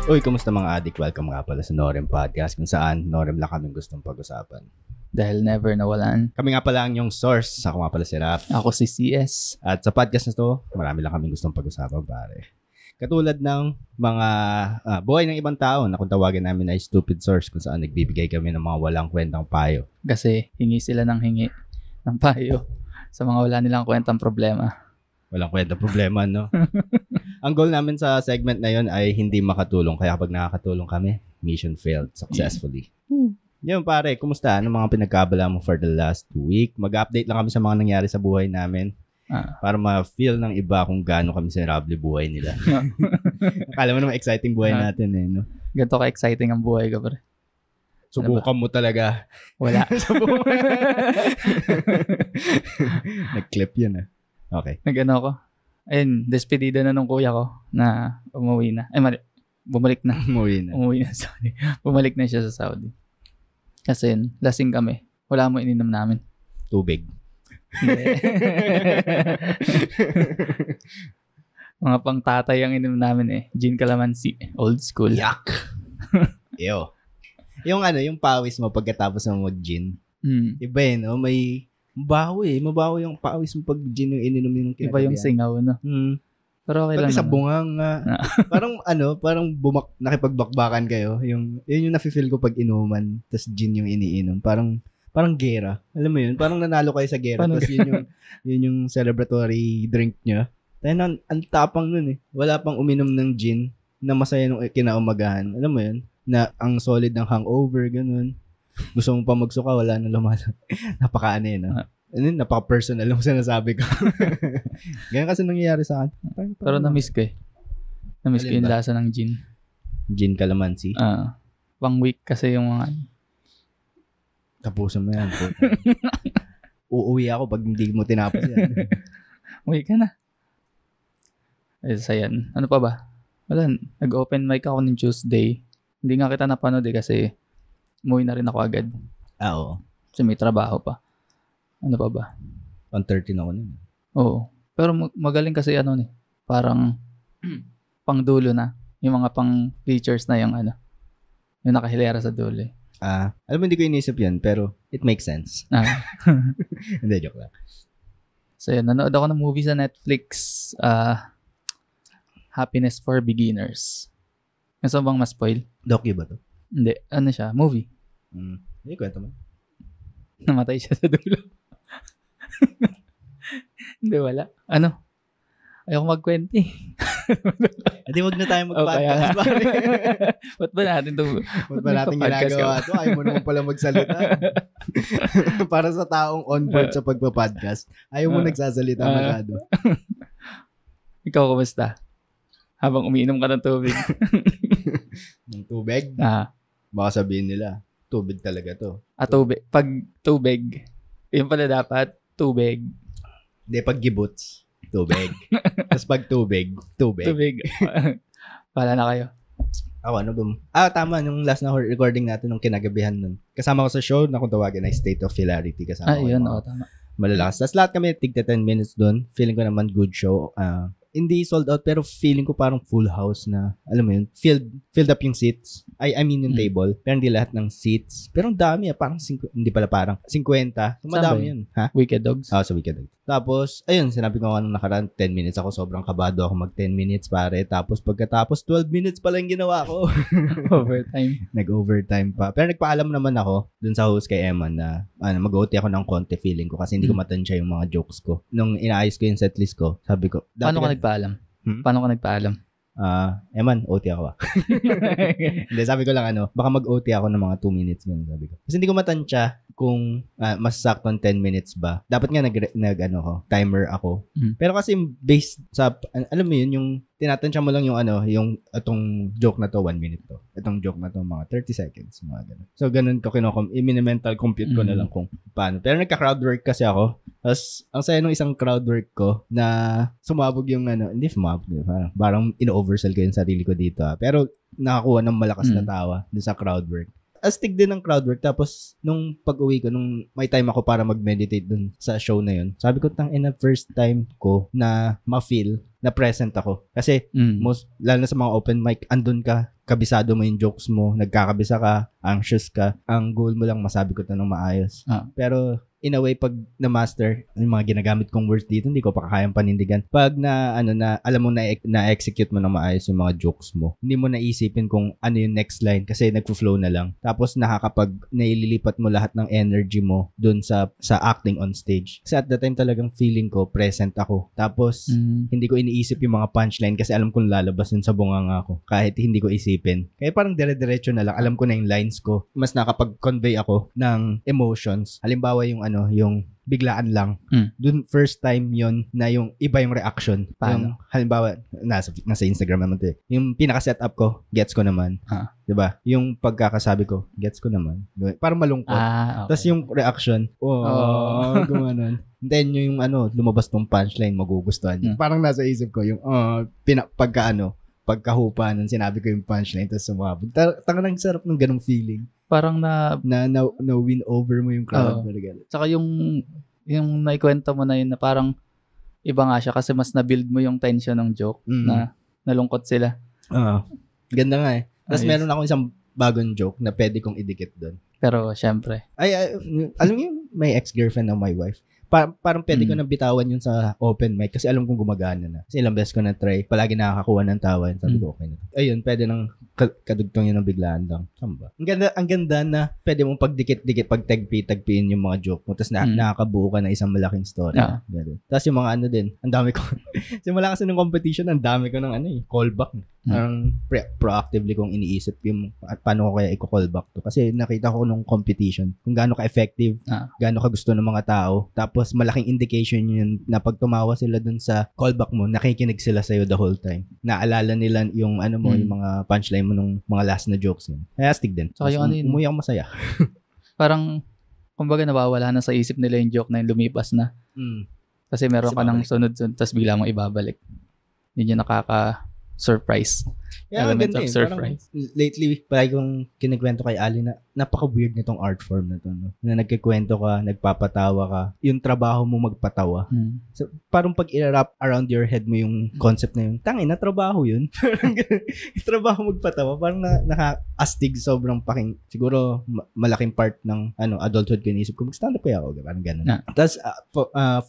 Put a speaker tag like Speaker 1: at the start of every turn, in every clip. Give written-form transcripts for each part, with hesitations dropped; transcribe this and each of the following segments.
Speaker 1: Uy, kumusta mga adik? Welcome nga pala sa Norem Podcast kung saan Norem lang kaming gustong pag-usapan.
Speaker 2: Dahil never nawalan.
Speaker 1: Kami nga pala ang yung source. Ako nga pala si Raf.
Speaker 2: Ako si CS.
Speaker 1: At sa podcast na to, marami lang kaming gustong pag-usapan, pare. Katulad ng mga buhay ng ibang tao na kung tawagin namin ay stupid source kung saan nagbibigay kami ng mga walang kwentang payo.
Speaker 2: Kasi hingi sila ng hingi ng payo sa mga wala nilang kwentang problema.
Speaker 1: Walang kwentang problema, no? Ang goal namin sa segment na yon ay hindi makatulong. Kaya kapag nakakatulong kami, mission failed successfully. Yun pare, kumusta? Ano mga pinagkabala mo for the last week? Mag-update lang kami sa mga nangyari sa buhay namin. Para ma-feel ng iba kung gaano kami miserable buhay nila. Akala mo naman exciting buhay natin eh, no?
Speaker 2: Ganito ka-exciting ang buhay ko, pre.
Speaker 1: Subukan mo talaga.
Speaker 2: Wala.
Speaker 1: Nag-clip yun ah. Okay.
Speaker 2: Nag-ano ko. Ayun, despedida na nung kuya ko na umuwi na. Ay, bumalik na. Umuwi na, sorry. Bumalik na siya sa Saudi. Kasi yun, lasing kami. Wala mo ininom namin.
Speaker 1: Tubig.
Speaker 2: Mga pang tatay ang ininom namin eh. Gin calamansi. Old school.
Speaker 1: Yuck. Ew. Yung pawis mo pagkatapos mo mag-gin. Iba eh, no? May mabaho yung pawis mo pag gin yung ininom yung kinagabihan.
Speaker 2: Iba yung singaw, no? Pero okay lang
Speaker 1: pati sa
Speaker 2: naman.
Speaker 1: bunganga. parang nakipagbakbakan kayo. Yun yung nafe-feel ko pag inuman, tas gin yung iniinom. Parang gera. Alam mo yun? Parang nanalo kayo sa gera. Tapos yun yung celebratory drink niya. Tayo na, ang tapang nun eh. Wala pang uminom ng gin na masaya nung kinaumagahan. Alam mo yun? Na ang solid ng hangover, ganun. Gusto mo pa magsuka, wala na lumala. Napaka-ano yun, no? Napaka-personal yung sinasabi ko. Ganyan kasi nangyayari sa akin.
Speaker 2: Pero na-miss ko eh. Na-miss ko yung lasa ng gin.
Speaker 1: Gin calamansi?
Speaker 2: Pang week kasi yung mga...
Speaker 1: Tapusin mo yan. Uuwi ako pag hindi mo tinapos yan.
Speaker 2: Uwi ka na. Ay, sayan. Ano pa ba? Wala, nag-open mic ako ng Tuesday. Hindi nga kita napanood eh kasi umuwi na rin ako agad.
Speaker 1: Oo.
Speaker 2: Kasi may trabaho pa. Ano pa ba?
Speaker 1: 1:30 na ako nun.
Speaker 2: Oo. Pero magaling kasi parang pang dulo na. Yung mga pang features na yung yung nakahilera sa dulo eh.
Speaker 1: Alam mo, hindi ko inisip yan, pero it makes sense. Hindi, joke lang.
Speaker 2: So yun, nanood ako ng movie sa Netflix. Happiness for Beginners. Gusto bang ma-spoil?
Speaker 1: Docu ba to?
Speaker 2: Hindi. Ano siya? Movie.
Speaker 1: Hindi, kwento mo.
Speaker 2: Namatay siya sa dulo. Hindi, wala. Ayoko magkwento eh.
Speaker 1: Hindi, wag na tayo mag-podcast.
Speaker 2: Ba't ba natin ito?
Speaker 1: Ba't ba natin ginagawa ito? Ayaw mo naman pala magsalita. Para sa taong on-board sa pagpa-podcast, ayaw mo nagsasalita masyado.
Speaker 2: Ikaw, kumusta? Habang umiinom ka ng tubig.
Speaker 1: Ng tubig? Baka sabihin nila, tubig talaga to.
Speaker 2: Tubig. Pag tubig, yun pala dapat, tubig.
Speaker 1: Hindi, pag gibuts, tubig. Tapos pag tubig.
Speaker 2: Tubig. Pala na kayo.
Speaker 1: Ako, ano ba? Tama, nung last na recording natin nung kinagabihan nun. Kasama ko sa show na kung tawagin ay State of Hilarity. Kasama ko
Speaker 2: yun, tama.
Speaker 1: Malalakas. Tapos lahat kami tigta 10 minutes doon. Feeling ko naman good show. Hindi sold out pero feeling ko parang full house na, alam mo yun, filled up yung seats. I mean yung table. Pero hindi lahat ng seats. Pero ang dami parang hindi pala parang 50. Madami yun. Ha?
Speaker 2: Wicked Dogs?
Speaker 1: Sa Wicked Dogs. Tapos, ayun, sinabi ko nga nung nakaraan, 10 minutes ako. Sobrang kabado ako mag 10 minutes pare. Tapos pagkatapos, 12 minutes pala yung ginawa ko.
Speaker 2: Overtime.
Speaker 1: Nag-overtime pa. Pero nagpaalam naman ako dun sa host kay Eman na mag-OT ako ng konti feeling ko kasi hindi ko matansya yung mga jokes ko. Nung inaayos ko yung setlist ko, sabi ko,
Speaker 2: paano ka nagpaalam? Paano ka nagpaalam?
Speaker 1: Eman, OT ako Hindi, sabi ko lang baka mag-OT ako ng mga 2 minutes ganun, sabi ko. Kasi hindi ko matansya kung mas saktong 10 minutes ba. Dapat nga timer ako. Pero kasi based sa, alam mo yun, yung tinatansya mo lang yung yung itong joke na to, 1 minute to. Itong joke na to, mga 30 seconds, mga ganun. So, ganun ko i-mental compute ko na lang kung paano. Pero nagka-crowd work kasi ako. Tapos, ang saya nung isang crowd work ko na sumabog yung hindi sumabog. Parang in-oversell ko yung sarili ko dito. Pero, nakakuha ng malakas na tawa dun sa crowd work. Astig din ng crowd work. Tapos, nung pag-uwi ko, nung may time ako para mag-meditate dun sa show na yun, sabi ko, first time ko na ma-feel na present ako. Kasi, lalo na sa mga open mic, andun ka kabisado mo yung jokes mo, nagkakabisa ka, anxious ka, ang goal mo lang masabi ko to ng maayos. Pero in a way, pag na-master, yung mga ginagamit kong words dito, hindi ko pa kayang panindigan. Pag alam mo na-execute mo ng maayos yung mga jokes mo, hindi mo naisipin kung ano yung next line kasi nagfo-flow na lang. Tapos naililipat mo lahat ng energy mo dun sa acting on stage. Kasi at the time talagang feeling ko, present ako. Tapos, hindi ko iniisip yung mga punchline kasi alam kong lalabas yun sa bunganga ko. Kahit hindi ko isipin. Kaya parang dire-diretso na lang. Alam ko na yung lines ko. Mas nakapag-convey ako ng emotions. Halimbawa yung biglaan lang. Dun first time yon na yung iba yung reaction.
Speaker 2: Paano?
Speaker 1: Yung halimbawa nasa Instagram naman 'to. Yung pinaka-setup ko, gets ko naman. 'Di ba? Yung pagkakasabi ko, gets ko naman. Parang malungkot.
Speaker 2: Okay.
Speaker 1: Tapos yung reaction, gumanon. Then yung lumabas tong punchline, magugustuhan niya. Parang nasa isip ko yung pagkahupa nung sinabi ko yung punchline tapos sumabog. Tangang sarap ng ganung feeling.
Speaker 2: Parang na
Speaker 1: win over mo yung crowd.
Speaker 2: Tsaka yung naikwento mo na yun na parang iba nga siya kasi mas na-build mo yung tension ng joke na nalungkot sila.
Speaker 1: Ganda nga eh. Tapos meron akong isang bagong joke na pwede kong idikit doon.
Speaker 2: Pero syempre.
Speaker 1: Alam mo yung may ex-girlfriend ng my wife. Parang pwede ko na bitawan yun sa open mic kasi alam kong gumagana na. Kasi ilang beses ko na try, palagi nakakakuha ng tawa. Sabi ko, okay na. Ayun, pwede nang kadugtong yun ng biglaan lang. Samba. Ang ganda na pwede mong pagdikit-dikit, pagtagpiin yung mga joke mo. Tapos nakakabuo ka ng isang malaking story. Tapos yung mga din, ang dami ko. Simula kasi ng competition, ang dami ko ng callback. Parang proactively kong iniisip yung paano ko kaya i-callback to. Kasi nakita ko nung competition kung gaano ka-effective, gaano ka gusto ng mga tao. Tapos malaking indication yun na pag tumawa sila dun sa callback mo, nakikinig sila sa'yo the whole time. Naalala nila yung yung mga punchline mo nung mga last na jokes yun. Kaya astig din.
Speaker 2: So,
Speaker 1: umuwi ako masaya.
Speaker 2: Parang, kumbaga nawawala na sa isip nila yung joke na yung lumipas na. Kasi meron ka ng sunod-sunod tapos bigla mong ibabalik. Yun yung nakaka-surprise. Element of surprise.
Speaker 1: Lately, palagi kong kinikwento kay Ali na napaka-weird nitong art form na to. No? Na nagkikwento ka, nagpapatawa ka, yung trabaho mo magpatawa. So, parang pag i-wrap around your head mo yung concept na yun, tangin na trabaho yun. Trabaho magpatawa. Parang naka-astig sobrang siguro malaking part ng adulthood ko inisip ko, mag-stand up kaya ako. Parang ganun. Tapos,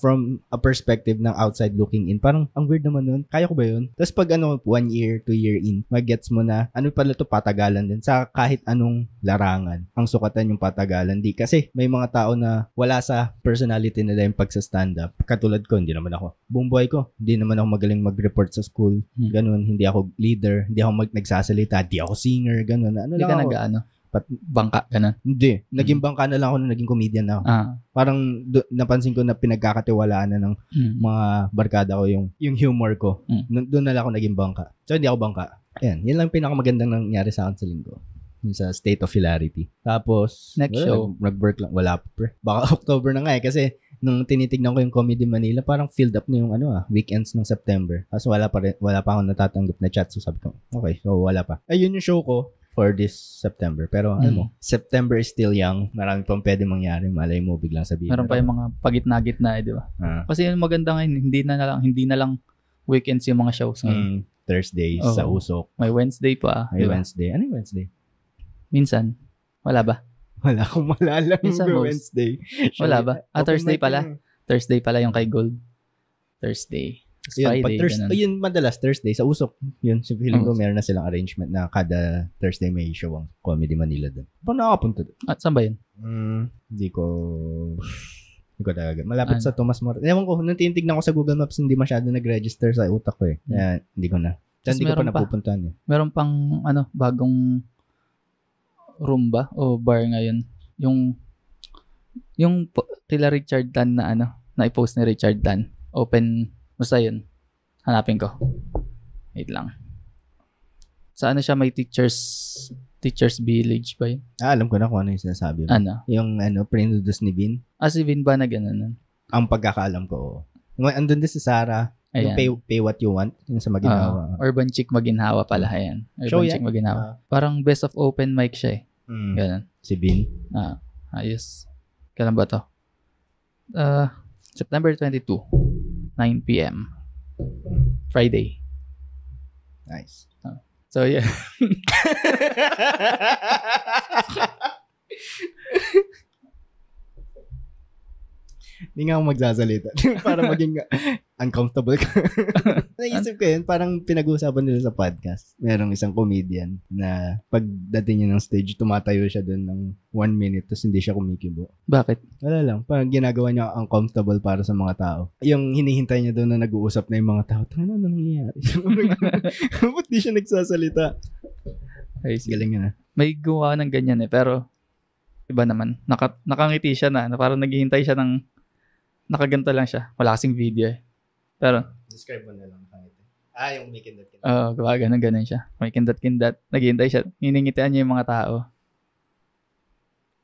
Speaker 1: from a perspective ng outside looking in, parang ang weird naman nun. Kaya ko ba yun? Tapos pag 1 year, 2 year in, mag-gets mo na, pala to patagalan din. Sa kahit anong larangan, ang sukatan yung patagalan. Di kasi may mga tao na wala sa personality nila yung pagsa-stand up. Katulad ko, hindi naman ako. Buong buhay ko, hindi naman ako magaling mag-report sa school. Ganun, hindi ako leader, hindi ako nagsasalita, hindi ako singer, ganun.
Speaker 2: Hindi ka bangka, ganun?
Speaker 1: Hindi. Naging bangka na lang ako nung naging comedian na ako. Parang napansin ko na pinagkakatiwalaan na ng mga barkada ko yung humor ko. Doon na lang ako naging bangka. So, hindi ako bangka. Ayan, yun lang pinakamagandang nangyari sa akin sa linggo. Yung sa State of Hilarity. Tapos,
Speaker 2: next show.
Speaker 1: Nag-work lang. Wala pa pre. Baka October na nga kasi nung tinitignan ko yung Comedy Manila, parang filled up na yung weekends ng September. Tapos wala pa akong natatanggap na chat. So sabi ko, okay, so wala pa. Ayun yung show ko for this September. Pero September is still young. Marami pang pwede mangyari. Malay mo, biglang sabihin.
Speaker 2: Meron pa yung mga pagitna-gitna di ba? Kasi yung maganda ngayon, hindi na lang weekends yung mga shows ngayon.
Speaker 1: Thursdays sa Usok.
Speaker 2: May Wednesday pa.
Speaker 1: May Wednesday. Ano yung Wednesday?
Speaker 2: Minsan. Wala ba?
Speaker 1: Wala akong malala
Speaker 2: minsan
Speaker 1: yung Wednesday.
Speaker 2: Wala ba? Thursday pala. Thursday pala yung kay Gold. Thursday. Friday.
Speaker 1: Yun madalas Thursday sa Usok. Yun, feeling ko meron na silang arrangement na kada Thursday may show ang Comedy Manila doon. Paano nakapunta doon?
Speaker 2: At saan ba yun?
Speaker 1: Hindi ko talaga. Malapit sa Tomas Morato. Ewan ko, nung tinitignan ko sa Google Maps, hindi masyado nag-register sa utak ko eh. Kaya hindi ko na. Hindi ko pa napupuntahan eh.
Speaker 2: Meron pang bagong room ba o bar ngayon? Yung kila Richard Tan na na-post ni Richard Tan. Open, basta yun. Hanapin ko. Wait lang. Sa siya may Teachers Village ba yun?
Speaker 1: Alam ko na kung ano yung sinasabi mo. Yung pre-introduce ni Vin.
Speaker 2: Si Vin ba na gano'n?
Speaker 1: Ang pagkakaalam ko. Andun din si Sarah. Yung pay what you want. Yung sa Maginhawa.
Speaker 2: Urban Chick Maginhawa pala. Ayan. Urban Chick Maginhawa. Parang best of open mic siya eh. Ganun.
Speaker 1: Si Vin.
Speaker 2: Ayos. Kailan ba to? September 22. 9 p.m. Friday.
Speaker 1: Nice.
Speaker 2: So, yeah.
Speaker 1: Hindi nga ako magsasalita. Para maging uncomfortable ka. Naisip ko yun, parang pinag-uusapan nila sa podcast. Merong isang comedian na pagdating niya ng stage, tumatayo siya doon ng 1 minute tapos hindi siya kumikibo.
Speaker 2: Bakit?
Speaker 1: Wala lang. Parang ginagawa niya uncomfortable para sa mga tao. Yung hinihintay niya doon na nag-uusap na yung mga tao, ano nangyayari? Ba't di siya nagsasalita?
Speaker 2: Ay,
Speaker 1: galing niya na.
Speaker 2: May gawa ng ganyan pero iba naman. Nakangiti siya na parang naghihintay siya ng nakaganta lang siya. Wala kasing video eh. Pero,
Speaker 1: describe mo na lang nakangiti. Yung may kindat-kindat.
Speaker 2: gawa ganun siya. May kindat-kindat. Naghihintay siya. Hiningitian niya yung mga tao.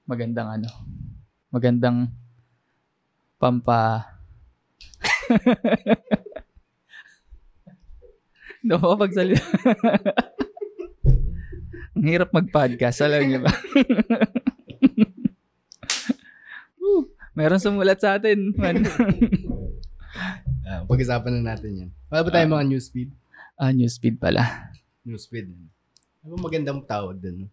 Speaker 2: Magandang pampa... Hindi ako pagsalita. Ang hirap mag-podcast. Alam niyo ba? Meron sumulat sa atin, man.
Speaker 1: Pag-isapan na natin yan. Wala ba tayo mga newsfeed?
Speaker 2: Newsfeed pala.
Speaker 1: Newsfeed. Ano ba magandang tawag dun?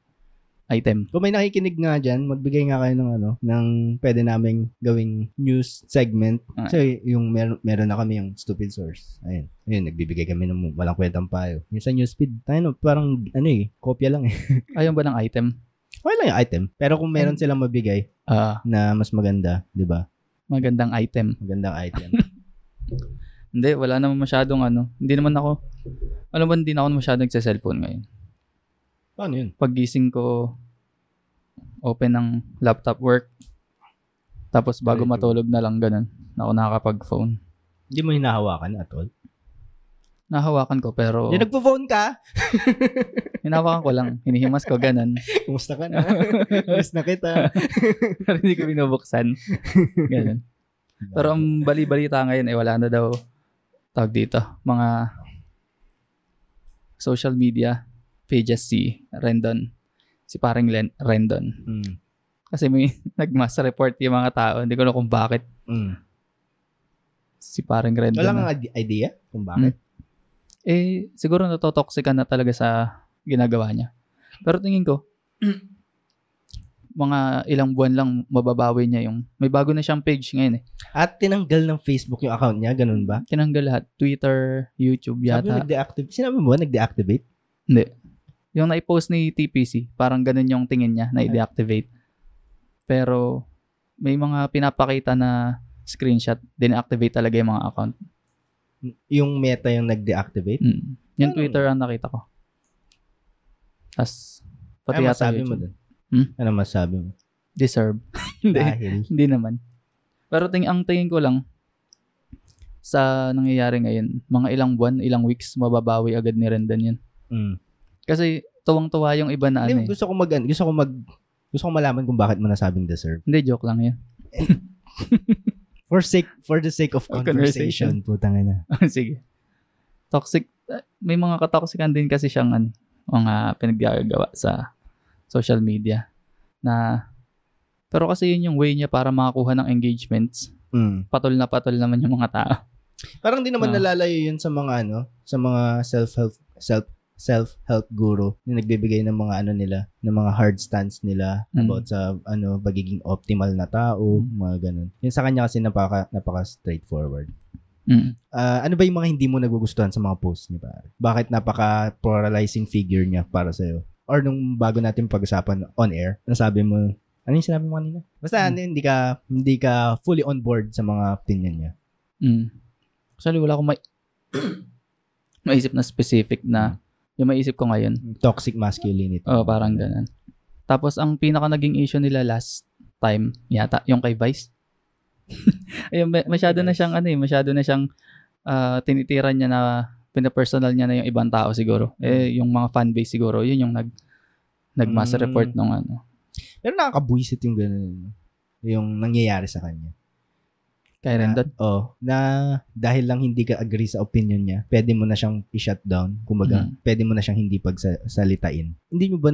Speaker 2: Item.
Speaker 1: Kung may nakikinig nga dyan, magbigay nga kayo ng pwede naming gawing news segment. So, yung meron na kami yung stupid source. Ayun, nagbibigay kami ng walang kwentang payo. Yung sa newsfeed, parang, kopya lang eh.
Speaker 2: Ayun ba ng item?
Speaker 1: Okay lang yung item. Pero kung meron silang mabigay na mas maganda, di ba?
Speaker 2: Magandang item. Hindi, wala naman masyadong Hindi naman ako masyadong nagsa-cellphone ngayon.
Speaker 1: Paano yun?
Speaker 2: Paggising ko, open ng laptop work. Tapos bago matulog na lang ganun. Ako nakakapag-phone.
Speaker 1: Hindi mo hinahawakan at all?
Speaker 2: Nahawakan ko pero...
Speaker 1: Hindi nagpo-phone ka?
Speaker 2: Hinahawakan ko lang. Hinihimas ko ganun.
Speaker 1: Kumusta ka na? Miss na kita.
Speaker 2: Pero hindi ko binubuksan. Ganun. Pero ang bali-balita ngayon wala na daw tawag dito. Mga social media pages si Rendon. Si paring Rendon. Kasi may nag-mass report yung mga tao. Hindi ko alam kung bakit. Si paring Rendon.
Speaker 1: Wala kang idea kung bakit?
Speaker 2: Siguro natotoxican na talaga sa ginagawa niya. Pero tingin ko, mga ilang buwan lang mababawi niya yung... May bago na siyang page ngayon eh.
Speaker 1: At tinanggal ng Facebook yung account niya, ganun ba?
Speaker 2: Tinanggal lahat. Twitter, YouTube yata.
Speaker 1: Sinabi mo, nag-deactivate?
Speaker 2: Hindi. Yung na-post ni TPC, parang ganun yung tingin niya na i-deactivate. Pero may mga pinapakita na screenshot, din-activate talaga yung mga account.
Speaker 1: Yung Meta yung nag-deactivate?
Speaker 2: Yung Twitter ang nakita ko. Tapos, pati
Speaker 1: ano
Speaker 2: yata
Speaker 1: masabi
Speaker 2: YouTube.
Speaker 1: mo dun? Ano masabi mo?
Speaker 2: Deserve. Hindi naman. Pero ang tingin ko lang, sa nangyayari ngayon, mga ilang buwan, ilang weeks, mababawi agad ni Rendon yun. Kasi, tuwang-tuwa yung iba na
Speaker 1: Gusto ko malaman kung bakit mo nasabing deserve.
Speaker 2: Hindi, joke lang yun.
Speaker 1: For the sake of conversation. Putang ina.
Speaker 2: Sige. Toxic. May mga katoxican din kasi siyang mga pinaggagawa sa social media. Pero kasi yun yung way niya para makakuha ng engagements. Patol naman yung mga tao.
Speaker 1: Parang di naman nalalayo yun sa mga sa mga self-help guru na nagbibigay ng mga nila, ng mga hard stance nila about sa pagiging optimal na tao, mga ganun. Yun sa kanya kasi napaka straightforward. Ano ba yung mga hindi mo nagugustuhan sa mga posts niya, pare? Bakit napaka-polarizing figure niya para sa'yo? Or nung bago natin pag-usapan on air, nasabi mo, ano yung sinabi mo kanina? Basta hindi ka fully on board sa mga opinion niya.
Speaker 2: Actually, wala akong maisip na specific na yung maisip ko ngayon.
Speaker 1: Toxic masculinity.
Speaker 2: Parang ganun. Tapos, ang pinaka naging issue nila last time, yata, yung kay Vice. Ayun, masyado na siyang tinitiran niya na pinapersonal niya na yung ibang tao siguro. Yung mga fanbase siguro, yun yung nag-mass report nung
Speaker 1: Pero nakakabuisit yung ganun. Yung nangyayari sa kanya.
Speaker 2: Kay Rendon?
Speaker 1: Na dahil lang hindi ka agree sa opinion niya, pwede mo na siyang i-shut down. Kumbaga, pwede mo na siyang hindi pagsalitain. Hindi mo ba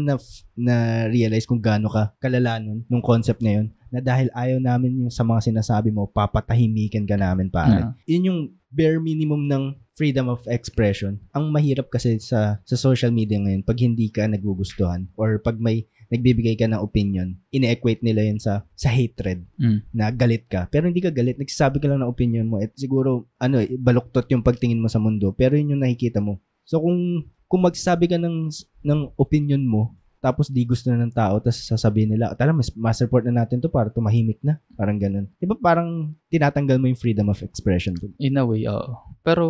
Speaker 1: na-realize kung gaano ka kalala nung concept na yun? Na dahil ayaw namin yung sa mga sinasabi mo, papatahimikin ka namin, pare. Yun yung bare minimum ng freedom of expression. Ang mahirap kasi sa social media ngayon, pag hindi ka nagugustuhan or pag may nagbibigay ka ng opinion, ine-equate nila yun sa hatred, na galit ka. Pero hindi ka galit, nagsasabi ka lang ng opinion mo. At siguro, baluktot yung pagtingin mo sa mundo, pero yun yung nakikita mo. So, kung magsasabi ka ng opinion mo, tapos di gusto na ng tao, tapos sasabihin nila, tala, mas support na natin to para tumahimik na. Parang ganun. Diba parang tinatanggal mo yung freedom of expression?
Speaker 2: In a way, oo. Pero,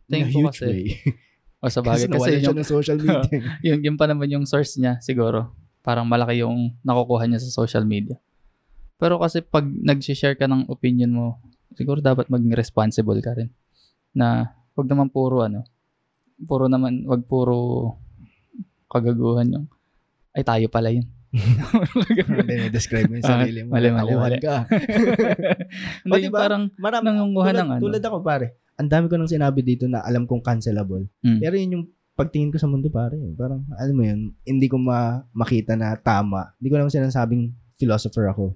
Speaker 2: tingin ko kasi,
Speaker 1: way.
Speaker 2: Sa bagay kasi
Speaker 1: yung ng social media.
Speaker 2: Yun pa naman yung source niya, siguro. Parang malaki yung nakukuha niya sa social media. Pero kasi pag nag-share ka ng opinion mo, siguro dapat maging responsible ka rin. Na wag naman puro wag puro kagaguhan yung, ay tayo pala yun.
Speaker 1: Describe mo yung sarili mo.
Speaker 2: Mali ka. Hindi, diba? Parang nangunguha ng
Speaker 1: tulad ako, pare. Ang dami ko nang sinabi dito na alam kong cancelable. Pero yun yung pagtingin ko sa mundo, pare, parang, alam mo yun, hindi ko makita na tama. Hindi ko naman sinasabing philosopher ako.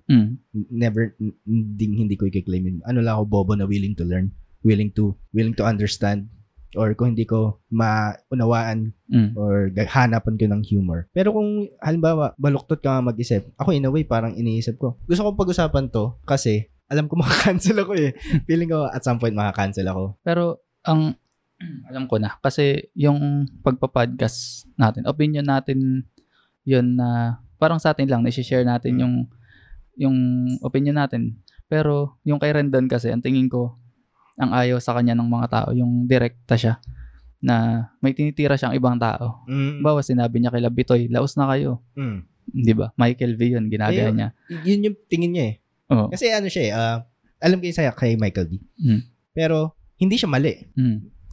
Speaker 1: Never, hindi ko i-claim. Ano lang ako, bobo na willing to learn, willing to understand, or kung hindi ko maunawaan, or hanapan ko ng humor. Pero kung, halimbawa, baluktot ka mag-isip, ako in a way, parang iniisip ko, gusto ko pag-usapan to, kasi, alam ko makakancel ako eh. Feeling ko, at some point, makakancel ako.
Speaker 2: Pero, alam ko na. Kasi yung pagpa-podcast natin, opinion natin yun na parang sa atin lang, na-share natin yung opinion natin. Pero yung kay Rendon kasi, ang tingin ko, ang ayaw sa kanya ng mga tao, yung direkta siya na may tinitira siyang ibang tao. Bawa sinabi niya kay Bitoy, laos na kayo. Di ba? Michael V yun, ginagaya niya.
Speaker 1: Yun yung tingin niya eh. Kasi siya eh, alam ko yung saya kay Michael V. Pero hindi siya mali.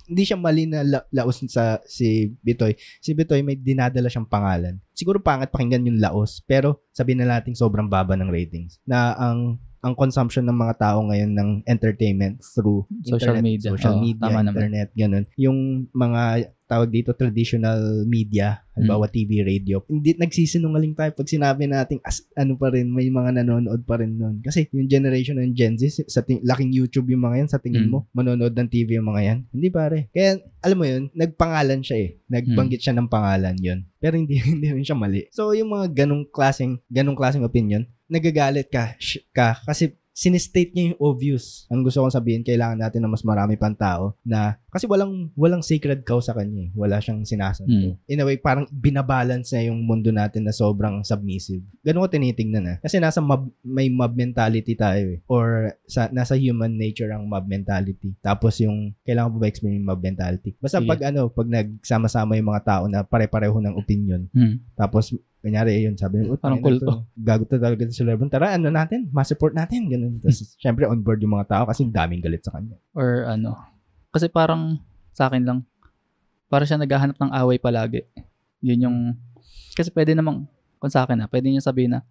Speaker 1: Hindi siya mali na laos si Bitoy. Si Bitoy may dinadala siyang pangalan. Siguro pangit pakinggan yung laos, pero sabihin na natin sobrang baba ng ratings. Na ang consumption ng mga tao ngayon ng entertainment through
Speaker 2: social media,
Speaker 1: internet, ganun. Yung mga tawag dito traditional media, halimbawa TV, radio, hindi nagsisinungaling tayo pag sinabi natin pa rin, may mga nanonood pa rin noon. Kasi yung generation ng Gen Z, laking YouTube yung mga yan, sa tingin mo, manonood ng TV yung mga yan. Hindi pare. Kaya, alam mo yun, nagpangalan siya eh. Nagbanggit siya ng pangalan yun. Pero hindi rin siya mali. So, yung mga ganong klaseng opinion, nagagalit ka kasi sinestate niya yung obvious. Ang gusto kong sabihin, kailangan natin na mas marami pang tao na, kasi walang sacred cow sa kanya eh. Wala siyang sinasanto. In a way, parang binabalance na yung mundo natin na sobrang submissive. Ganun ko tinitingnan Kasi may mob mentality tayo eh. Or nasa human nature ang mob mentality. Tapos yung, kailangan ba explain yung mob mentality? Basta pag nagsama-sama yung mga tao na pare-pareho ng opinion. Tapos, kanyari, yun, sabi niyo,
Speaker 2: parang kulto.
Speaker 1: Gago to talaga si Lebron. Tara, natin, ma-support natin. Ganun. Tapos, syempre, on board yung mga tao kasi daming galit sa kanya.
Speaker 2: Or kasi parang, sa akin lang, parang siya naghahanap ng away palagi. Yun yung, kasi pwede namang, kung sa akin pwede niya sabihin na,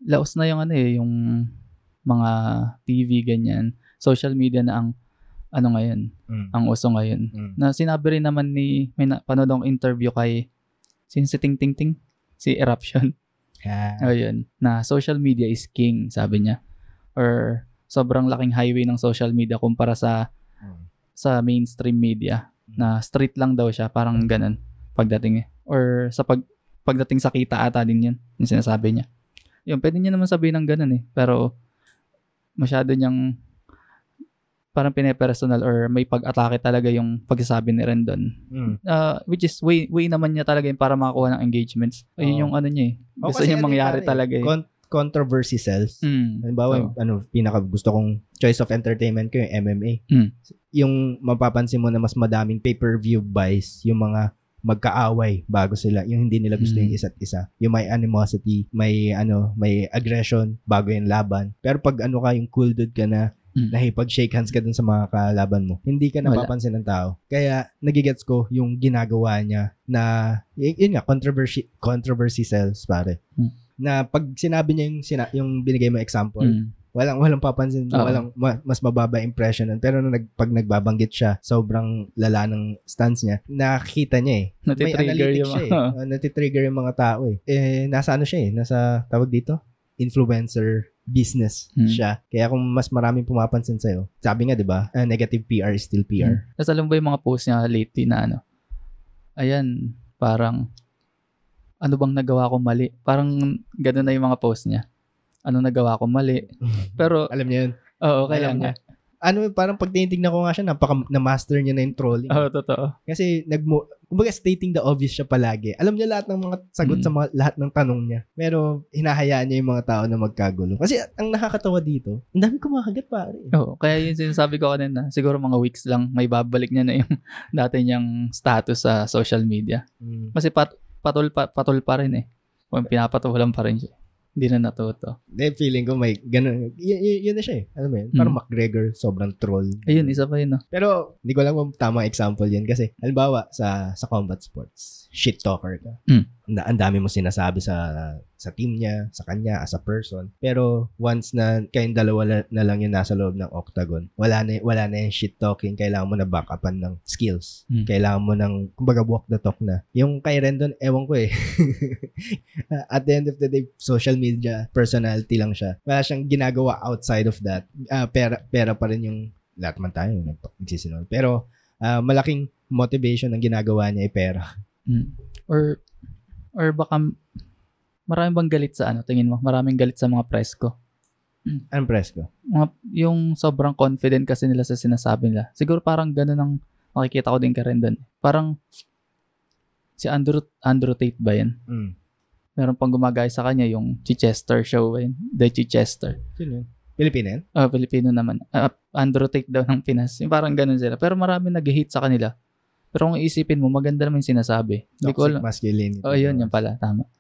Speaker 2: laos na yung yung mga TV, ganyan, social media na ang, ngayon, ang uso ngayon. Na sinabi rin naman may panood akong interview kay, si Ting Ting Ting, si Eruption. Ayun, na social media is king, sabi niya. Or sobrang laking highway ng social media kumpara sa mainstream media. Na street lang daw siya, parang ganun pagdating or sa pagdating sa kita ata din yun, yung sinasabi niya. Yun, pwede niya naman sabihin ng ganun pero masyado niyang parang pine-personal or may pag-atake talaga yung pagsasabi ni Rendon. Which is way naman niya talaga yung para makakuha ng engagements. Ayun yung niya Gusto niya mangyari talaga
Speaker 1: controversy sells. Halimbawa, pinaka gusto kong choice of entertainment ko yung MMA. Yung mapapansin mo na mas madaming pay-per-view buys, yung mga magkaaway bago sila, yung hindi nila gusto yung isa't isa. Yung may animosity, may aggression bago yung laban. Pero pag yung cool dude ka na, nakipag-shake hands ka dun sa mga kalaban mo, hindi ka napapansin ng tao. Kaya, nagigets ko yung ginagawa niya na, yun nga, controversy sells, pare. Na pag sinabi niya yung binigay mo example, Walang papansin, mas mababa impression nun. Pero pag nagbabanggit siya, sobrang lala ng stance niya, nakikita niya may analytics siya natitrigger yung mga tao nasa siya nasa, tawag dito, influencer business siya. Kaya kung mas maraming pumapansin sa'yo, sabi nga, di ba, negative PR is still PR.
Speaker 2: Tapos alam ba yung mga post niya lately na ayan, parang, ano bang nagawa ko mali? Parang gano'n na yung mga post niya. Ano nagawa ko mali? Pero,
Speaker 1: alam niya yun.
Speaker 2: Oo, kaya nga.
Speaker 1: Parang pag tinitignan ko nga siya, na-master niya na yung trolling.
Speaker 2: Oo, totoo.
Speaker 1: Kasi, kumbaga stating the obvious siya palagi. Alam niya lahat ng mga sagot sa lahat ng tanong niya. Pero, hinahayaan niya yung mga tao na magkagulo. Kasi, ang nakakatawa dito, ang dami kumakagat, pare.
Speaker 2: Oo, kaya yung sinasabi ko kanina, siguro mga weeks lang, may babalik niya na yung dati niyang status sa social media. Kasi patol pa rin Kung pinapatulan pa rin siya. Hindi na natuto.
Speaker 1: Feeling ko may ganun. Yun na siya Alam mo yun? Parang McGregor, sobrang troll.
Speaker 2: Ayun, isa pa yun.
Speaker 1: Pero, hindi ko alam kung tamang example yun. Kasi, halimbawa, sa combat sports, shit talker ka. Ang dami mo sinasabi sa team niya, sa kanya, as a person. Pero, once na kayong dalawa na lang yung nasa loob ng octagon, wala na yung shit talking. Kailangan mo na backupan ng skills. Kailangan mo ng, kumbaga, walk the talk na. Yung kay Rendon, ewan ko At the end of the day, social media personality lang siya. Wala siyang ginagawa outside of that. Pera pa rin yung lahat man tayo nagsisinunod. Pero malaking motivation ng ginagawa niya ay pera.
Speaker 2: Or baka maraming bang galit sa tingin mo? Maraming galit sa mga press ko.
Speaker 1: Anong press ko?
Speaker 2: Yung sobrang confident kasi nila sa sinasabi nila. Siguro parang gano'n ang makikita ko din ka rin doon. Parang si Andrew Tate ba yan? Meron pang gumagaya sa kanya yung Chichester show. The Chichester.
Speaker 1: Sino yun? Pilipino yan?
Speaker 2: Pilipino naman. Andrew Tate daw ng Pinas. Yung parang ganun sila. Pero marami nag-hate sa kanila. Pero kung isipin mo, maganda naman yung sinasabi.
Speaker 1: Toxic masculinity.
Speaker 2: Yun pala. Tama.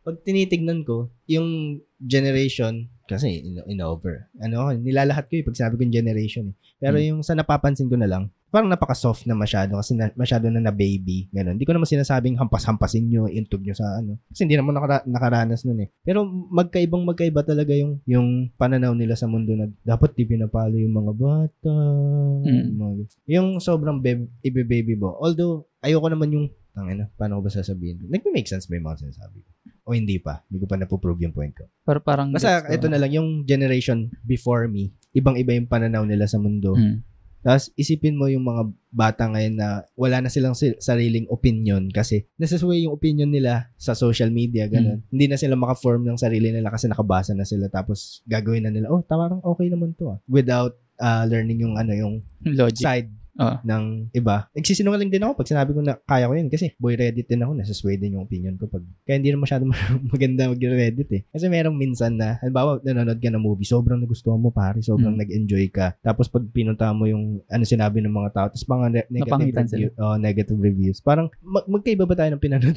Speaker 1: Pag tinitignan ko, yung generation, kasi in-over. Nilalahat ko pag sabi kong generation. Pero yung sa napapansin ko na lang, parang napaka-soft na masyado kasi masyado na baby. Ganun. Hindi ko naman sinasabing hampas-hampasin nyo, intog nyo sa Kasi hindi naman nakaranas nun Pero magkaiba talaga yung pananaw nila sa mundo na dapat di pinapalo yung mga bata. Yung sobrang baby bo. Although, ayoko naman yung paano ko ba sasabihin? Nag-make sense ba yung mga sinasabi ko? O hindi pa? Hindi ko pa napoprove yung point ko.
Speaker 2: Pero parang
Speaker 1: basta ito na lang, yung generation before me, ibang-iba yung pananaw nila sa mundo. Tapos isipin mo yung mga bata ngayon na wala na silang sariling opinion kasi nasasway yung opinion nila sa social media, ganun. Hindi na sila maka-form ng sarili nila kasi nakabasa na sila tapos gagawin na nila, parang okay naman to Without learning yung yung
Speaker 2: logic
Speaker 1: side ng iba. Nagsisinungaling din ako pag sinabi ko na kaya ko yun kasi boy Reddit din ako, nasasway din yung opinion ko kaya hindi na masyado maganda mag-Reddit kasi merong minsan na halimbawa nanonood ka ng movie, sobrang nagustuhan mo pare, sobrang nag-enjoy ka, tapos pag pinunta mo yung sinabi ng mga tao, tapos mga negative reviews, parang magkaiba ba tayo ng pinanood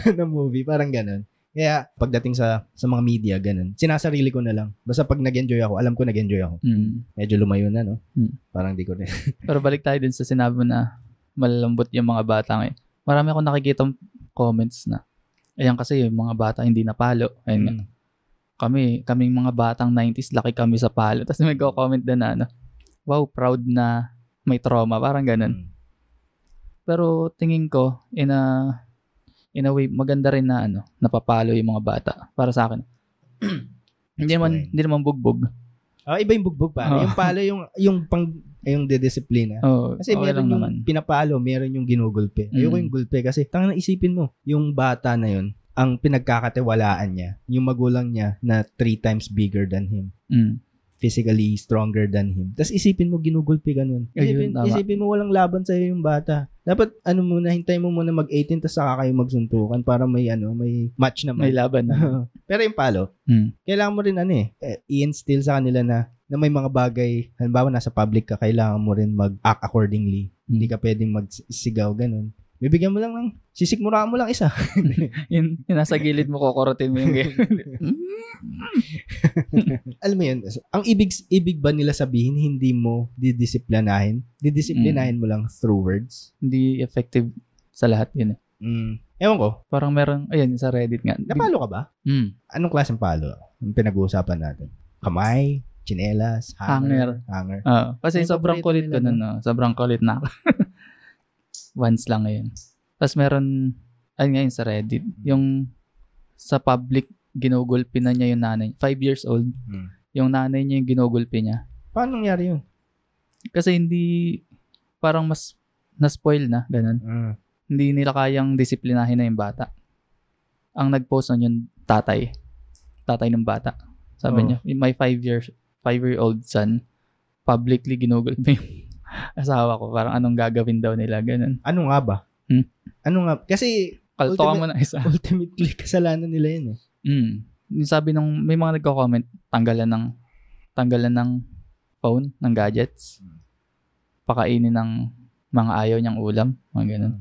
Speaker 1: ng movie, parang ganun. Kaya pagdating sa mga media, ganun, sinasarili ko na lang. Basta pag nag-enjoy ako, alam ko nag-enjoy ako. Medyo lumayo na, no? Parang di ko rin.
Speaker 2: Pero balik tayo dun sa sinabi mo na malalambot yung mga bata ngayon. Marami akong nakikitang comments na, ayan kasi yung mga bata hindi napalo. Ayun nga. Kaming mga batang 90s, laki kami sa palo. Tapos may comment na wow, proud na may trauma. Parang ganun. Pero tingin ko, in a way, maganda rin na napapalo yung mga bata. Para sa akin. Hindi naman bugbog.
Speaker 1: Iba yung bugbog pa. Yung palo, yung didisiplina. Kasi meron yung pinapalo, meron yung ginugulpe. Ayoko yung gulpe kasi tangan isipin mo, yung bata na yun, ang pinagkakatiwalaan niya, yung magulang niya na 3 times bigger than him. Physically stronger than him. Tapos isipin mo, ginugulpi ka nun. Isipin mo, walang laban sa'yo yung bata. Dapat, hintay mo muna mag-18 tapos saka kayo magsuntukan para may match naman.
Speaker 2: May laban na.
Speaker 1: Pero yung palo, kailangan mo rin i-instill sa kanila na may mga bagay, halimbawa nasa public ka, kailangan mo rin mag-act accordingly. Hindi ka pwedeng magsigaw, ganun. Bibigyan mo lang sisikmuraan mo lang isa.
Speaker 2: yung nasa gilid mo, kokorotin mo yung game.
Speaker 1: Alam mo yun, ang ibig ba nila sabihin, hindi mo didisiplinahin? Didisiplinahin mo lang through words?
Speaker 2: Hindi effective sa lahat yun.
Speaker 1: Ewan ko.
Speaker 2: Parang meron, sa Reddit nga.
Speaker 1: Napalo ka ba? Anong klaseng palo? Yung pinag-uusapan natin? Kamay? Chinelas, hanger.
Speaker 2: Kasi sobrang kulit ko nun, no? Sobrang kulit na ako. Once lang ngayon. Tapos meron, ngayon sa Reddit, yung sa public, ginugulpi na niya yung nanay. 5 years old. Yung nanay niya yung ginugulpi niya.
Speaker 1: Paano nangyari yun?
Speaker 2: Kasi hindi, parang mas na-spoil na, ganun. Hindi nila kayang disiplinahin na yung bata. Ang nag-post nun yung tatay ng bata. Sabi niya, my 5-year-old son, publicly ginugulpi yung asawa ko. Parang anong gagawin daw nila, ganun.
Speaker 1: Ano nga ba? Ano nga? Kasi,
Speaker 2: kaltukan mo na isa.
Speaker 1: Ultimately, kasalanan nila yun eh.
Speaker 2: Sabi nung, may mga nagko-comment, tanggalan ng phone, ng gadgets, pakainin ng mga ayaw niyang ulam, mga ganun.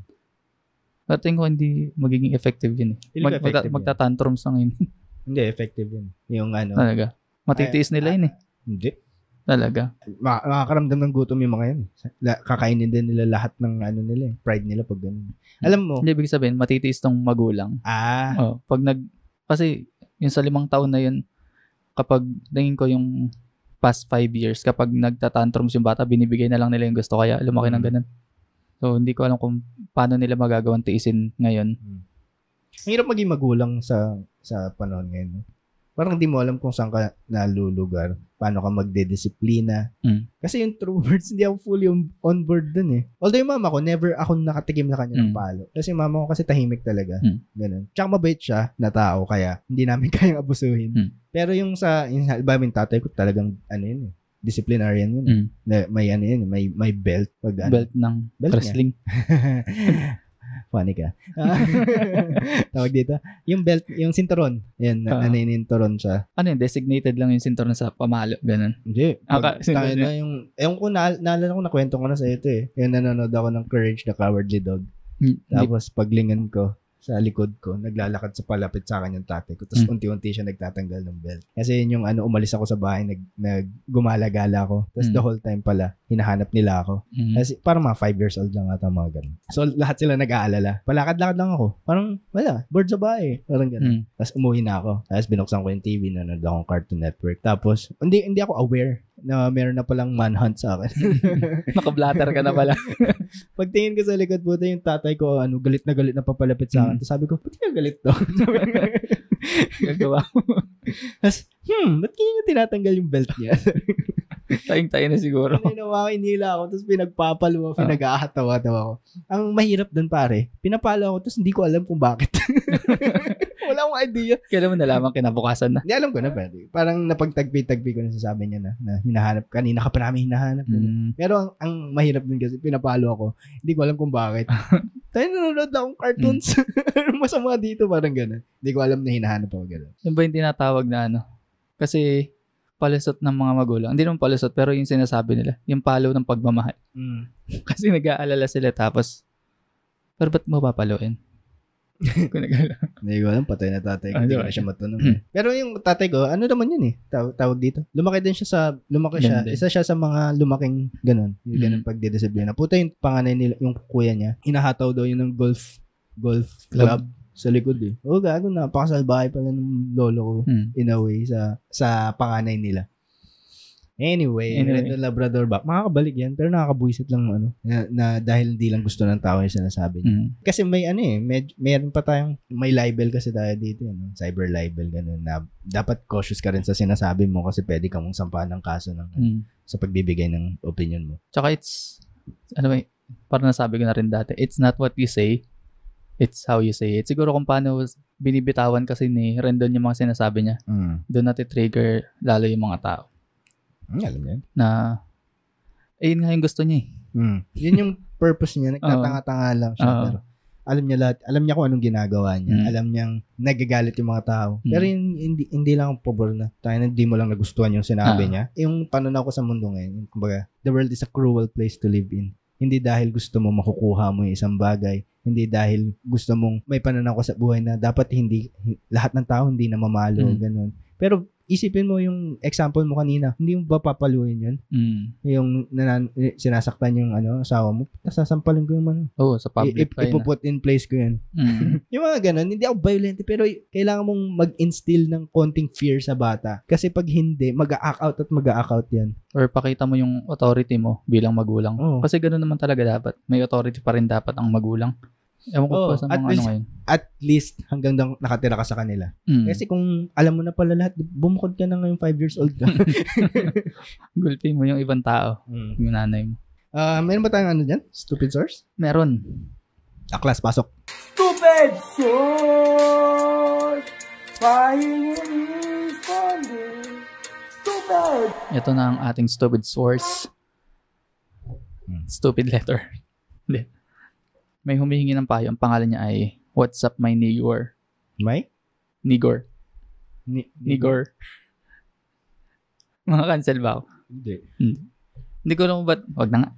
Speaker 2: Pero tingin ko hindi magiging effective yun eh. Magtatantrums lang yun.
Speaker 1: Hindi, effective yun. Yung ano.
Speaker 2: Talaga. Matitiis nila yun eh.
Speaker 1: Hindi.
Speaker 2: Talaga.
Speaker 1: Makakaramdam ng gutom yung mga yan. Kakainin din nila lahat ng ano nila eh. Pride nila pag ganun. Alam mo.
Speaker 2: Hindi, ibig sabihin, matitiis tong magulang. Kasi yung sa 5 taon na yun, kapag tingin ko yung past 5 years, kapag nagtatantrums yung bata, binibigay na lang nila yung gusto, kaya lumaki ng ganun. So, hindi ko alam kung paano nila magagawang tiisin ngayon.
Speaker 1: Ang hirap maging magulang sa panahon ngayon. Parang hindi mo alam kung saan ka nalulugar, paano ka magdedisiplina. Kasi yung true words, hindi ako fully on board dun eh. Although yung mama ko, never ako nakatikim na kanya ng palo. Kasi yung mama ko kasi tahimik talaga. Ganun. Tsaka mabait siya na tao, kaya hindi namin kayang abusuhin. Pero yung yung tatay ko talagang yun eh. Disciplinarian yun. May yun, may belt.
Speaker 2: Belt ng wrestling.
Speaker 1: Funny ka. Tawag dito. Yung belt, yung sinturon. Yan, naninturon siya.
Speaker 2: Ano yun? Designated lang yung sinturon sa pamalo. Ganun.
Speaker 1: Hindi. Ewan ko, naalala ko, nakwento ko na sa ito eh. Kaya nanonood ako ng Courage the Cowardly Dog. Tapos paglingan ko sa likod ko, naglalakad sa palapit sa akin yung tatay ko. Tapos unti-unti siya nagtatanggal ng belt. Kasi yun yung umalis ako sa bahay, gumala-gala ako. Tapos the whole time pala, hinahanap nila ako. Kasi parang mga 5 years old lang ata mga ganun. So lahat sila nag-aalala. Palakad-lakad lang ako. Parang wala, bored sa bahay. Parang ganun. Tapos umuwi na ako. Tapos binuksan ko yung TV, nanonood akong Cartoon Network. Tapos hindi ako aware na meron na palang manhunt sa akin.
Speaker 2: Nakablatter ka na pala.
Speaker 1: Pagtingin ko sa likod po, yung tatay ko, galit na papalapit sa akin. Tapos sabi ko, ba't ka galit to?
Speaker 2: Gagawa mo.
Speaker 1: Tapos, ba't kanya tinatanggal yung belt niya?
Speaker 2: Tayong-tayo na siguro.
Speaker 1: Inila ako, tapos pinagpapalo, pinag-ahatawa-tawa ako. Ang mahirap dun pare, pinapalo ako, tapos hindi ko alam kung bakit. Wala akong idea.
Speaker 2: Kailan mo nalaman kinabukasan na?
Speaker 1: Hindi, alam ko na pwede. Parang napagtagpi-tagpi ko na sasabi niya na hinahanap. Kanina ka pa namin hinahanap. Pero ang mahirap din kasi pinapalo ako. Hindi ko alam kung bakit. Tayo nanonood akong cartoons. Masama dito, parang gano'n. Hindi ko alam na hinahanap ako gano'n.
Speaker 2: Yung ba yung tinatawag na Kasi palusot ng mga magulang. Hindi naman palusot, pero yung sinasabi nila. Yung palo ng pagmamahal. Kasi nag-aalala sila tapos, pero ba't mo papaluin?
Speaker 1: Hindi ko alam, patay na tatay ko. Hindi ko na siya matanong. Pero yung tatay ko, ano naman yun eh, tawag dito. Lumaki siya. Isa siya sa mga lumaking ganun. Yung ganun pagdidisiplina. Puta yung panganay nila, yung kuya niya, hinahataw daw yun ng golf club sa likod eh. Gago, napakasalbahay pala ng lolo ko in a way sa panganay nila. Anyway. Red Labrador ba? Makakabalik yan, pero nakakabuisit lang na dahil hindi lang gusto ng tao yung sinasabi niya. Kasi may mayroon pa tayong, may libel kasi tayo dito, cyber libel, ganun, na dapat cautious ka rin sa sinasabi mo kasi pwede ka mong sampahan ng kaso sa pagbibigay ng opinion mo.
Speaker 2: Tsaka parang nasabi ko na rin dati, it's not what you say, it's how you say it. Siguro kung paano binibitawan kasi ni Rendon yung mga sinasabi niya, doon natin-trigger lalo yung mga tao.
Speaker 1: Alam niya.
Speaker 2: Yun nga yung gusto niya
Speaker 1: Yun yung purpose niya. Nagtatanga-tanga lang siya. Pero alam niya lahat. Alam niya kung anong ginagawa niya. Alam niyang nagagalit yung mga tao. Pero hindi lang ang pabor na. Tayo hindi mo lang nagustuhan yung sinabi niya. Yung panunaw ko sa mundo ngayon. Kumbaga, the world is a cruel place to live in. Hindi dahil gusto mo makukuha mo yung isang bagay. Hindi dahil gusto mong may pananaw ko sa buhay na dapat lahat ng tao hindi na mamalo. Ganun. Pero isipin mo yung example mo kanina. Hindi mo ba papaluin yun? Yung sinasaktan yung asawa mo. Tapos sasampalin ko yung
Speaker 2: sa public
Speaker 1: ipuput in place ko yan. Yung mga ganun, hindi ako violent, pero kailangan mong mag-instill ng konting fear sa bata. Kasi pag hindi, mag-a-act out at mag-a-act out yan.
Speaker 2: Or pakita mo yung authority mo bilang magulang. Kasi ganun naman talaga dapat. May authority pa rin dapat ang magulang. Ewan ko pa sa mga ngayon.
Speaker 1: At least, hanggang nakatira ka sa kanila. Kasi kung alam mo na pala lahat, bumukod ka na ngayon 5 years old ka.
Speaker 2: Gulpi mo yung ibang tao. Yung nanay mo.
Speaker 1: Meron ba tayong dyan? Stupid source?
Speaker 2: Meron.
Speaker 1: Class, pasok.
Speaker 3: Stupid source! Pahingin responding. Stupid!
Speaker 2: Ito na ang ating stupid source. Stupid letter. Hindi. May humihingi ng payo. Ang pangalan niya ay What's Up My Nigor.
Speaker 1: May?
Speaker 2: Nigor. Nigor. Mga cancel ba ako? Hindi ko alam ba't. Wag na nga.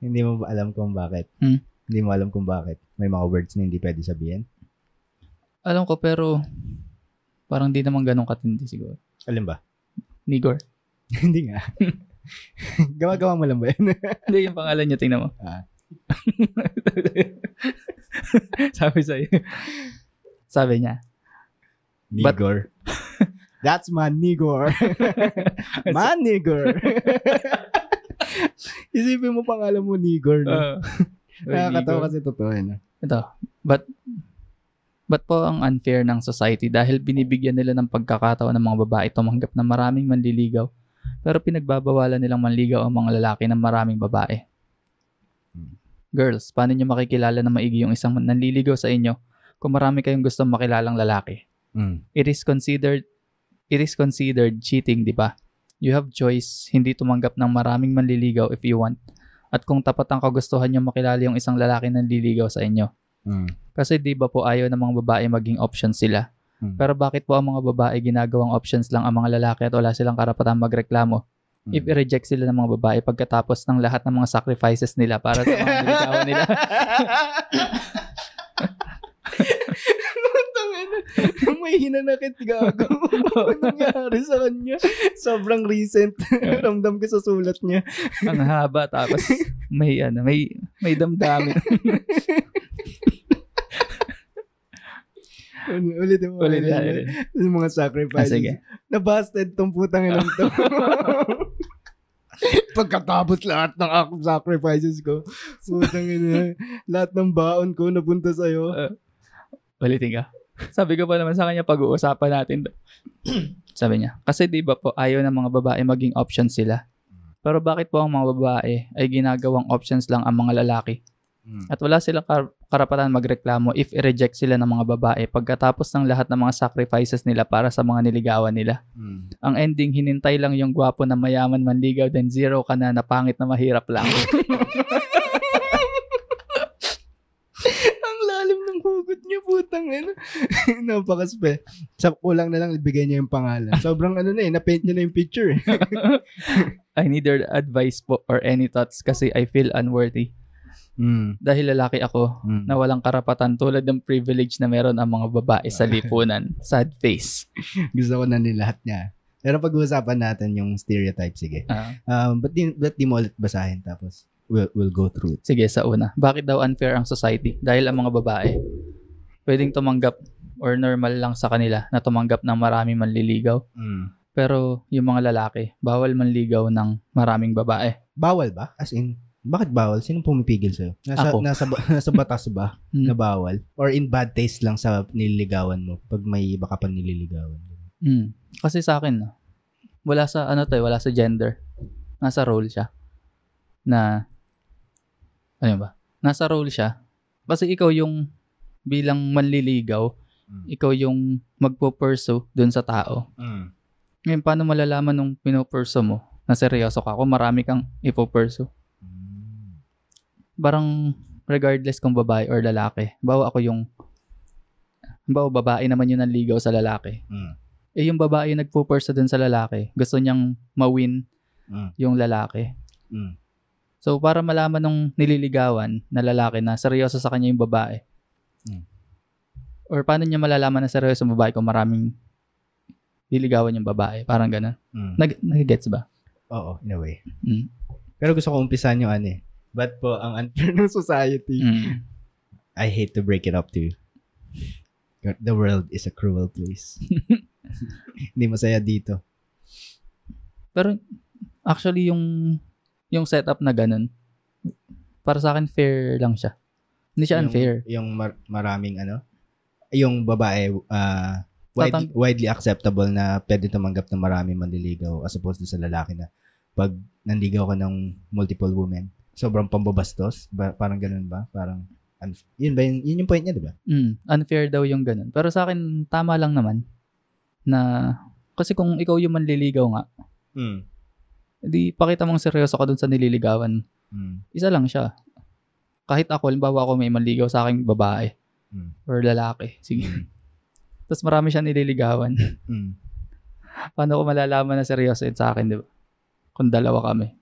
Speaker 1: Hindi mo ba alam kung bakit? Hindi mo alam kung bakit. May mga words na hindi pwede sabihin?
Speaker 2: Alam ko pero parang di naman ganun katindi siguro.
Speaker 1: Alam ba?
Speaker 2: Nigor.
Speaker 1: Hindi nga. Gawa-gawa mo lang ba yun?
Speaker 2: Hindi, yung pangalan niya, tingnan mo. Sabi niya.
Speaker 1: Nigor. That's my Nigor. My Nigor. Isipin mo pangalan mo Nigor. No? Nakakatawa kasi totoo yun.
Speaker 2: Ito. But po ang unfair ng society dahil binibigyan nila ng pagkakataon ng mga babae tumanggap ng maraming manliligaw pero pinagbabawalan nilang manligaw ang mga lalaki ng maraming babae. Girls, paano nyo makikilala na maigi yung isang nanliligaw sa inyo kung marami kayong gustong makilalang lalaki? It is considered cheating, di ba? You have choice, hindi tumanggap ng maraming manliligaw if you want. At kung tapat ang kagustuhan nyo makilala yung isang lalaki nanliligaw sa inyo. Kasi di ba po ayaw ng mga babae maging options sila? Pero bakit po ang mga babae ginagawang options lang ang mga lalaki at wala silang karapatang magreklamo? If i-reject sila ng mga babae pagkatapos ng lahat ng mga sacrifices nila para sa mga niligawan nila.
Speaker 1: May hinanakit gago. Anong nangyari sa kanya? Sobrang recent. Ramdam ko sa sulat niya.
Speaker 2: Ang haba tapos may damdamin.
Speaker 1: Ulitin mo. Yung mga sacrifices.
Speaker 2: Sige.
Speaker 1: Nabasted tong putang ilang to. Pagkatapos lahat ng sacrifices ko, putang ina, lahat ng baon ko napunta sa'yo.
Speaker 2: Ulitin ka. Sabi ko pa naman sa kanya, pag-uusapan natin. Sabi niya, kasi di ba po ayaw ng mga babae maging options sila? Pero bakit po ang mga babae ay ginagawang options lang ang mga lalaki? At wala silang karapatan magreklamo if i-reject sila ng mga babae pagkatapos ng lahat ng mga sacrifices nila para sa mga niligawan nila. Ang ending, hinintay lang yung gwapo na mayaman manligaw, then zero ka na pangit na mahirap lang.
Speaker 1: Ang lalim ng hugot niya, putang ina. Napakaspe. Kulang na lang ibigay niya yung pangalan. Sobrang na-paint niya na yung picture.
Speaker 2: I need your advice po or any thoughts kasi I feel unworthy. Dahil lalaki ako na walang karapatan tulad ng privilege na meron ang mga babae sa lipunan. Sad face.
Speaker 1: Gusto ko na nilahat niya. Pero pag-uusapan natin yung stereotype, sige. Ba't di mo ulit basahin tapos we'll go through it.
Speaker 2: Sige, sa una. Bakit daw unfair ang society? Dahil ang mga babae pwedeng tumanggap or normal lang sa kanila na tumanggap ng maraming manliligaw. Pero yung mga lalaki, bawal manligaw ng maraming babae.
Speaker 1: Bawal ba? As in, bakit bawal? Sinong pumipigil sa'yo? Nasa batas ba na bawal? Or in bad taste lang sa nililigawan mo pag may iba ka pang nililigawan?
Speaker 2: Kasi sa akin, wala sa wala sa gender. Nasa role siya. Nasa role siya. Kasi ikaw yung bilang manliligaw, ikaw yung magpo-pursue dun sa tao. Ngayon, paano malalaman nung pino-pursue mo na seryoso ka kung marami kang ipo-pursue? Parang regardless kung babae or lalaki. Bawa babae naman yung nanligaw sa lalaki. Yung babae yung nagpo-pursue dun sa lalaki, gusto niyang ma-win yung lalaki. So, para malaman nung nililigawan na lalaki na seryoso sa kanya yung babae. Or paano niya malalaman na seryoso yung babae kung maraming liligawan yung babae. Parang gano'n. Nag-gets ba?
Speaker 1: Oo, in a way. Pero gusto ko umpisan yung ba't po ang unfair ng society? I hate to break it up to you. The world is a cruel place. Hindi masaya dito.
Speaker 2: Pero actually yung setup na ganun, para sa akin fair lang siya. Hindi siya unfair.
Speaker 1: Yung maraming yung babae widely acceptable na pwede tumanggap ng maraming manliligaw as opposed to sa lalaki na pag nanligaw ka ng multiple women, sobrang pambabastos. Parang ganun ba? Parang yun yung point niya, di ba?
Speaker 2: Unfair daw yung ganun. Pero sa akin, tama lang naman na kasi kung ikaw yung manliligaw nga, di pakita mong seryoso ka dun sa nililigawan. Isa lang siya. Kahit ako, halimbawa ako may manligaw sa aking babae or lalaki. Sige. Tapos marami siya nililigawan. Paano ko malalaman na seryoso yun sa akin, di ba? Kung dalawa kami.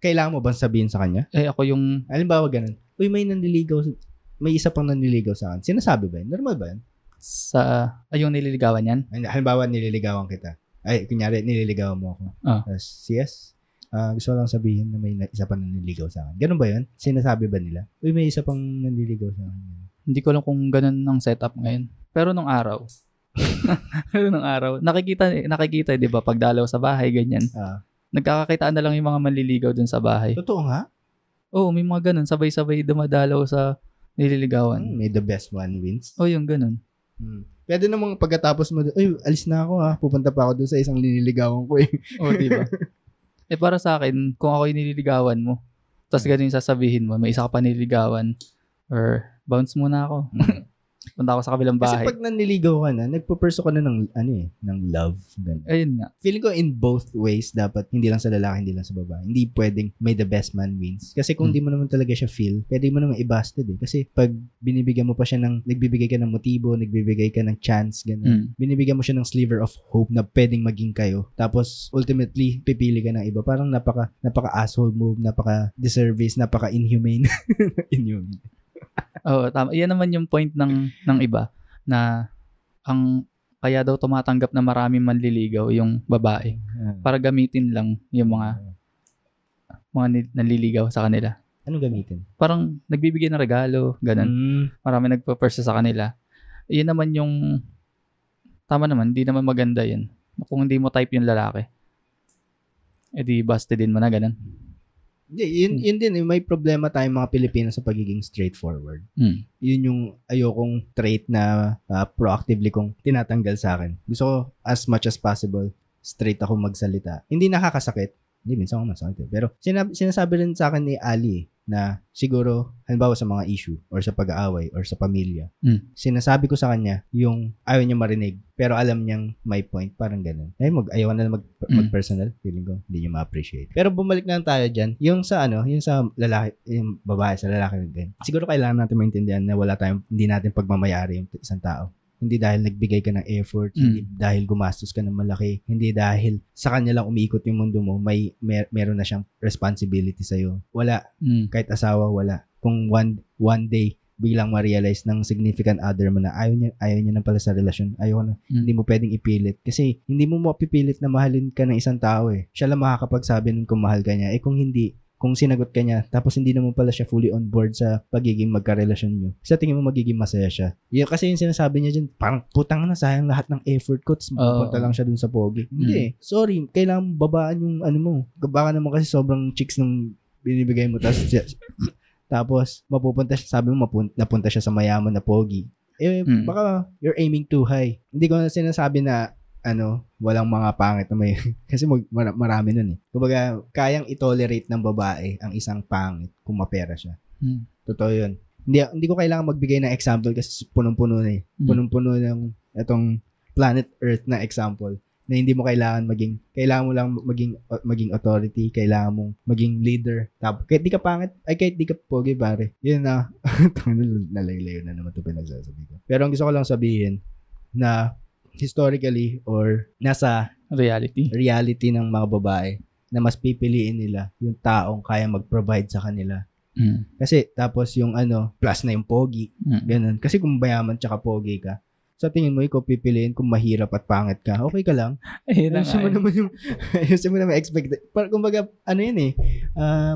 Speaker 1: Kailangan mo bang sabihin sa kanya?
Speaker 2: Ako yung...
Speaker 1: Halimbawa ganun. Uy, may isa pang nanliligaw sa akin. Sinasabi ba yun? Normal ba yun?
Speaker 2: Yung nililigawan yan?
Speaker 1: Halimbawa, nililigawan kita. Kunyari, nililigawan mo ako. Tapos, yes, gusto lang sabihin na may isa pang nanliligaw sa akin. Ganun ba yun? Sinasabi ba nila? Uy, may isa pang nanliligaw sa akin.
Speaker 2: Hindi ko alam kung ganun ang setup ngayon. Pero nung araw, nakikita, di ba, pagdalaw sa bahay, ganyan. Nagkakakitaan na lang yung mga manliligaw dun sa bahay.
Speaker 1: Totoo nga?
Speaker 2: Oo, may mga ganun. Sabay-sabay dumadalaw sa nililigawan.
Speaker 1: May the best one wins.
Speaker 2: Yung ganun.
Speaker 1: Pwede namang pagkatapos mo, uy, alis na ako pupunta pa ako dun sa isang nililigawan ko
Speaker 2: di ba? Para sa akin, kung ako yung nililigawan mo, tapos ganun yung sasabihin mo, may isa ka pa nililigawan, or bounce muna ako. Punta ako sa kabilang bahay.
Speaker 1: Kasi pag nanliligaw ka na, nagpo-pursue ka na ng love. Ganun.
Speaker 2: Ayun nga.
Speaker 1: Feeling ko in both ways, dapat hindi lang sa lalaki, hindi lang sa babae. Hindi pwedeng may the best man wins. Kasi kung di mo naman talaga siya feel, pwede mo naman i-busted Kasi pag binibigyan mo pa siya nagbibigay ka ng motibo, nagbibigay ka ng chance, ganun. Binibigyan mo siya ng sliver of hope na pwedeng maging kayo. Tapos, ultimately, pipili ka ng iba. Parang napaka-asshole move, napaka-disservice, napaka-inhumane. Inhumane.
Speaker 2: Tama. Yan naman yung point ng iba na kaya daw tumatanggap na maraming manliligaw yung babae para gamitin lang yung mga nanliligaw sa kanila.
Speaker 1: Anong gamitin?
Speaker 2: Parang nagbibigay ng regalo, ganun. Marami nagpa-pursue sa kanila. Yan naman yung tama naman, hindi naman maganda yan. Kung hindi mo type yung lalaki, di busted din mo na ganun.
Speaker 1: Yun din, may problema tayong mga Pilipino sa pagiging straightforward. Yun yung ayokong trait na proactively kong tinatanggal sa akin. Gusto ko, as much as possible, straight ako magsalita. Hindi nakakasakit. Hindi, minsan ako masakit. Pero sinasabi rin sa akin ni Ali na siguro, halimbawa sa mga issue or sa pag-aaway or sa pamilya, sinasabi ko sa kanya yung ayaw niya marinig pero alam niyang may point, parang ganun. Ayaw na mag-personal, feeling ko, hindi niya ma-appreciate. Pero bumalik na tayo dyan, yung sa lalaki, yung babae sa lalaki din. Siguro kailangan natin maintindihan na hindi natin pagmamayari yung isang tao. Hindi dahil nagbigay ka ng effort, hindi dahil gumastos ka ng malaki, hindi dahil sa kanya lang umiikot yung mundo mo, meron na siyang responsibility sa'yo. Wala. Kahit asawa, wala. Kung one day, biglang ma-realize ng significant other mo na ayaw niya na pala sa relasyon, hindi mo pwedeng ipilit. Kasi hindi mo mapipilit na mahalin ka ng isang tao Siya lang makakapagsabi nun kung mahal ka niya. Kung hindi, kung sinagot ka niya, tapos hindi naman pala siya fully on board sa pagiging magkarelasyon nyo, sa tingin mo magiging masaya siya. Kasi yung sinasabi niya dyan, parang putang na, sayang lahat ng effort ko, tapos mapunta lang siya dun sa pogi. Hindi. Sorry, kailangan babaan yung baka naman kasi sobrang chicks nung binibigay mo, tapos mapupunta siya, sabi mo napunta siya sa mayaman na pogi. Baka you're aiming too high. Hindi ko na sinasabi na walang mga pangit na may kasi marami nun Kumbaga, kayang i-tolerate ng babae ang isang pangit kung mapera siya. Totoo yun. Hindi ko kailangan magbigay ng example kasi punong-puno na punong-puno ng itong planet Earth na example na hindi mo kailangan mo lang maging authority, kailangan mong maging leader. Tapos, kahit di ka pangit, kahit di ka pogi, pare. Yun na. Nalayo na naman ito pinagsasabi ko. Pero ang gusto ko lang sabihin na historically or nasa reality ng mga babae na mas pipiliin nila yung taong kaya mag-provide sa kanila. Kasi tapos yung plus na yung pogi, ganun. Kasi kung mayaman tsaka pogi ka, sa tingin mo, ikaw pipiliin kung mahirap at pangit ka, okay ka lang. Ayusin mo naman yung, ayusin mo naman kumbaga, ano yun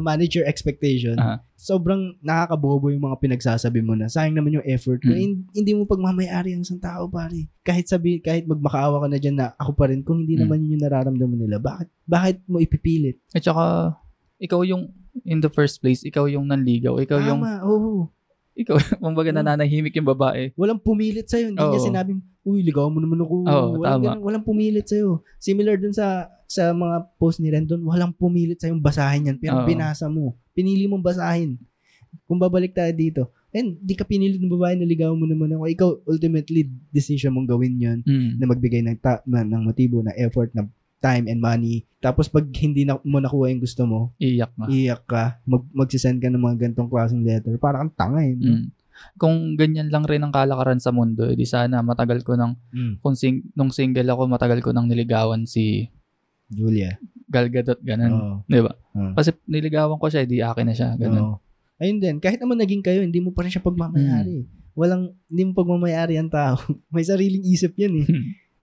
Speaker 1: manage your expectation. Sobrang nakakabobo yung mga pinagsasabi mo na, sayang naman yung effort ko. Hindi mo pagmamayari ang isang tao, pare. Kahit magmakaawa ka na dyan na ako pa rin, kung hindi naman yun yung nararamdaman nila, bakit mo ipipilit?
Speaker 2: At saka, ikaw yung, in the first place, ikaw yung nanligaw. Ikaw yung, ikaw, kumbaga nananahimik yung babae.
Speaker 1: Walang pumilit sa'yo. Hindi niya sinabing, uy, ligaw mo naman ako. Walang pumilit sa'yo. Similar dun sa mga post ni Rendon, walang pumilit sa'yo basahin yan. Pero binasa mo. Pinili mong basahin. Kung babalik tayo dito, di ka pinilit ng babae na ligaw mo naman ako. Ikaw, ultimately, decision mong gawin yun na magbigay ng motibo, na effort, na time and money. Tapos pag hindi mo nakuha yung gusto mo, iyak ka. Magsisend ka ng mga gantong klaseng letter. Parang kang tanga
Speaker 2: Kung ganyan lang rin ang kalakaran sa mundo, di sana matagal ko nung single ako, matagal ko nang niligawan si
Speaker 1: Julia.
Speaker 2: Gal Gadot, ganun. Di ba? Kasi niligawan ko siya, di akin na siya. Ganun.
Speaker 1: Ayun din. Kahit naman naging kayo, hindi mo pa rin siya pagmamayari. Hindi mo pagmamayari ang tao. May sariling isip yan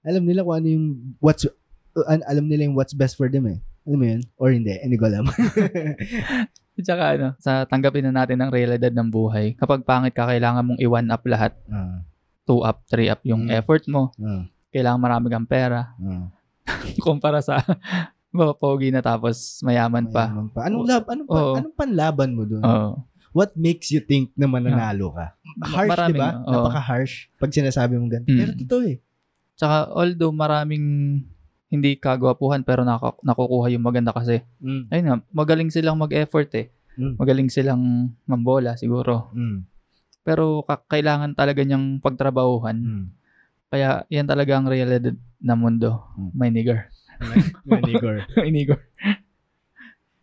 Speaker 1: Alam nila kung ano yung alam nila yung what's best for them Alam mo yun? Or hindi? Hindi ko alam.
Speaker 2: Tsaka sa tanggapin na natin ang realidad ng buhay, kapag pangit ka, kailangan mong i-1 up lahat. 2 up, 3 up yung effort mo. Kailangan marami kang pera. Kumpara sa mga pogi na tapos mayaman pa.
Speaker 1: Anong panlaban mo dun? What makes you think na mananalo ka? Harsh, di ba? Napaka-harsh pag sinasabi mong ganito. Pero totoo
Speaker 2: Tsaka although maraming hindi kagwapuhan pero nakukuha yung maganda kasi. Ayun nga, magaling silang mag-effort Magaling silang mambola siguro. Pero kailangan talaga niyang pagtrabahuhan. Kaya yan talaga ang realidad na mundo. May nigger.
Speaker 1: May nigger.
Speaker 2: May nigger.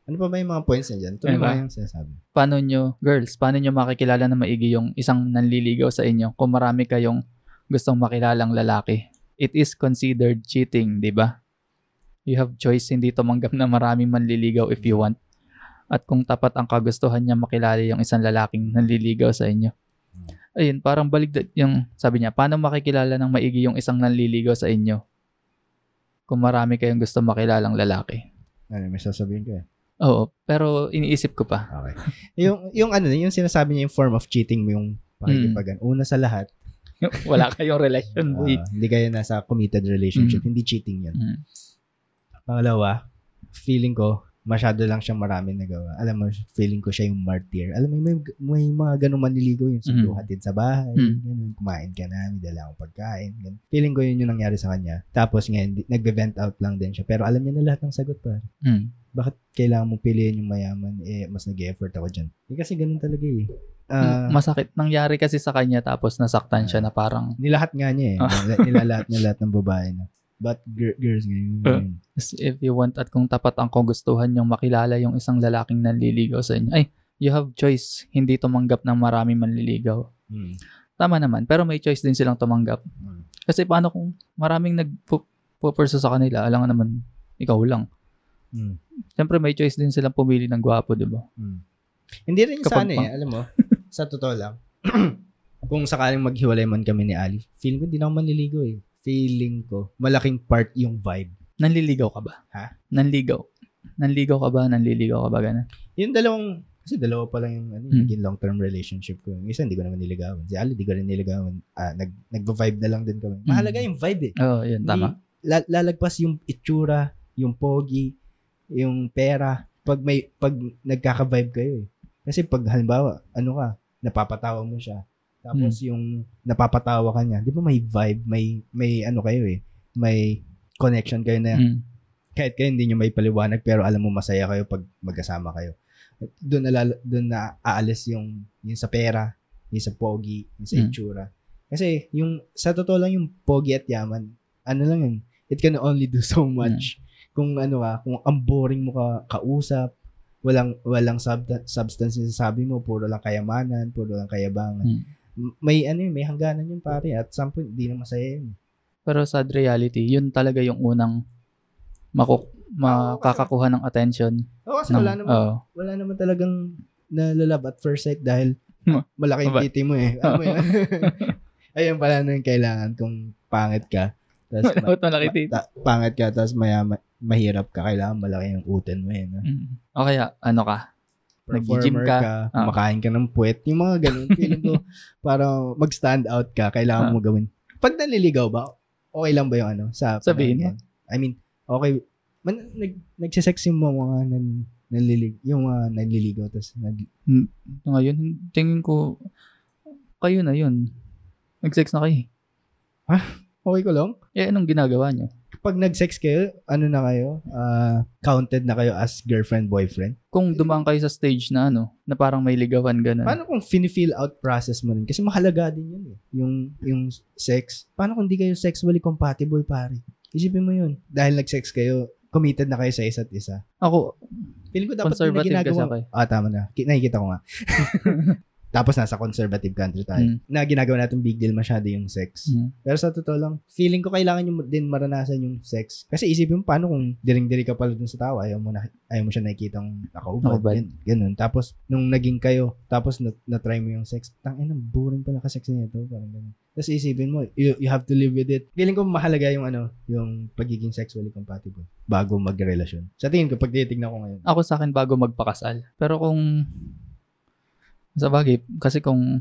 Speaker 1: Ano pa ba yung mga points na dyan? Ito ba yung sinasabi?
Speaker 2: Paano nyo makikilala na maigi yung isang nanliligaw sa inyo kung marami kayong gustong makilalang lalaki? It is considered cheating, di ba? You have choice, hindi tumanggap na maraming manliligaw if you want. At kung tapat ang kagustuhan niya makilala yung isang lalaking nanliligaw sa inyo. Ayun, parang baligtad yung sabi niya, paano makikilala ng maigi yung isang nanliligaw sa inyo kung marami kayong gusto makilalang lalaki?
Speaker 1: May sasabihin ka
Speaker 2: Oo, pero iniisip ko pa.
Speaker 1: Okay. yung sinasabi niya yung form of cheating mo yung pakikipagan. Una sa lahat,
Speaker 2: wala kayong relation, boy.
Speaker 1: Hindi kayo nasa committed relationship. Hindi cheating yun. Pangalawa, feeling ko, masyado lang siyang maraming nagawa. Alam mo, feeling ko siya yung martyr. Alam mo, may mga ganun manliligaw yung subuhatid sa bahay. Ganun, kumain ka na, may dala akong pagkain. Ganun. Feeling ko yun yung nangyari sa kanya. Tapos ngayon, nagbe-vent out lang din siya. Pero alam niya na lahat ng sagot pa. Bakit kailangan mong piliin yung mayaman? Mas nag-effort ako dyan. Kasi ganun talaga
Speaker 2: masakit. Nangyari kasi sa kanya tapos nasaktan siya na parang...
Speaker 1: Nilahat nga niya Nilahat niya lahat ng babae na. But girls ngayon.
Speaker 2: If you want at kung tapat ang kagustuhan yung makilala yung isang lalaking nanliligaw sa inyo, you have choice. Hindi tumanggap ng maraming manliligaw. Tama naman. Pero may choice din silang tumanggap. Kasi paano kung maraming nagpo-pursue sa kanila, alam nga naman, ikaw lang. Siyempre may choice din silang pumili ng gwapo, di ba?
Speaker 1: Hindi rin sana alam mo, sa totoo lang, kung sakaling maghiwalay man kami ni Ali, feeling ko hindi na ako manliligaw Feeling ko, malaking part yung vibe.
Speaker 2: Nanliligaw ka ba?
Speaker 1: Ha?
Speaker 2: Nanligaw ka ba? Nanliligaw ka ba? Ganun?
Speaker 1: Yung dalawa pa lang yung naging long-term relationship ko. Yung isa, hindi ko naman niligawan. Si Ali, hindi ko rin niligawan. Nagva-vibe na lang din kami. Mahalaga yung vibe
Speaker 2: Oo, yun, tama.
Speaker 1: Lalagpas yung itsura, yung pogi, yung pera, pag nagkaka-vibe kayo Kasi pag halimbawa, napapatawa mo siya, tapos yung napapatawa ka niya, di ba may vibe, may kayo may connection kayo na kahit kayo hindi nyo may paliwanag pero alam mo masaya kayo pag magkasama kayo. Doon na aalis yung sa pera, yung sa pogi, yung sa itsura. Kasi yung sa totoo lang yung pogi at yaman, lang yun, it can only do so much. Kung kung ang boring mo kausap, walang substance yung sabi mo, puro lang kayamanan, puro lang kayabangan. May hangganan yun pare at some point di na masaya yun.
Speaker 2: Pero sad reality, yun talaga yung unang makakakuha ng attention.
Speaker 1: Kasi wala naman talagang nalalab at first sight dahil malaki yung titi mo Alam mo yun? Ayun pala na yung kailangan kung pangit ka. Pangit ka, tapos mahirap ka. Kailangan malaki yung uten mo yun.
Speaker 2: O kaya, ano ka? Nag-gym ka.
Speaker 1: Kumakain ka ng puwet. Yung mga ganun. Feeling ko, para mag-stand out ka, kailangan mo gawin. Pag naliligaw ba, okay lang ba yung ano?
Speaker 2: Sabihin mo.
Speaker 1: I mean, okay. Nagsisex yung mga naliligaw. Tapos
Speaker 2: ngayon, tingin ko, kayo na yun. Nag-sex na kayo.
Speaker 1: Ha? Okay ko lang?
Speaker 2: Anong ginagawa nyo?
Speaker 1: Pag nag-sex kayo, ano na kayo? Counted na kayo as girlfriend-boyfriend?
Speaker 2: Kung dumaan kayo sa stage na na parang may ligawan gano'n.
Speaker 1: Paano kung feel out process mo rin? Kasi mahalaga din yun eh. Yung sex. Paano kung di kayo sexually compatible, pare? Isipin mo yun. Dahil nag-sex kayo, committed na kayo sa isa't isa.
Speaker 2: Ako,
Speaker 1: feeling ko dapat
Speaker 2: conservative kasi ako.
Speaker 1: Tama na. Nakikita ko nga. Tapos nasa conservative country tayo. Na ginagawa natin big deal masyado yung sex. Pero sa totoo lang, feeling ko kailangan nyo din maranasan yung sex. Kasi isipin mo, paano kung diring-diri ka pala dun sa tao, ayaw mo siya nakikitang nakaubad. Ganun. Tapos, nung naging kayo, tapos na-try mo yung sex, tangina, boring pala ka-sex niya ito. Parang ganun. Tapos isipin mo, you have to live with it. Feeling ko mahalaga yung yung pagiging sexually compatible bago magrelasyon. Sa tingin ko, pag titignan ko ngayon.
Speaker 2: Ako sa akin, bago magpakasal. Pero kung sa bagay, kasi kung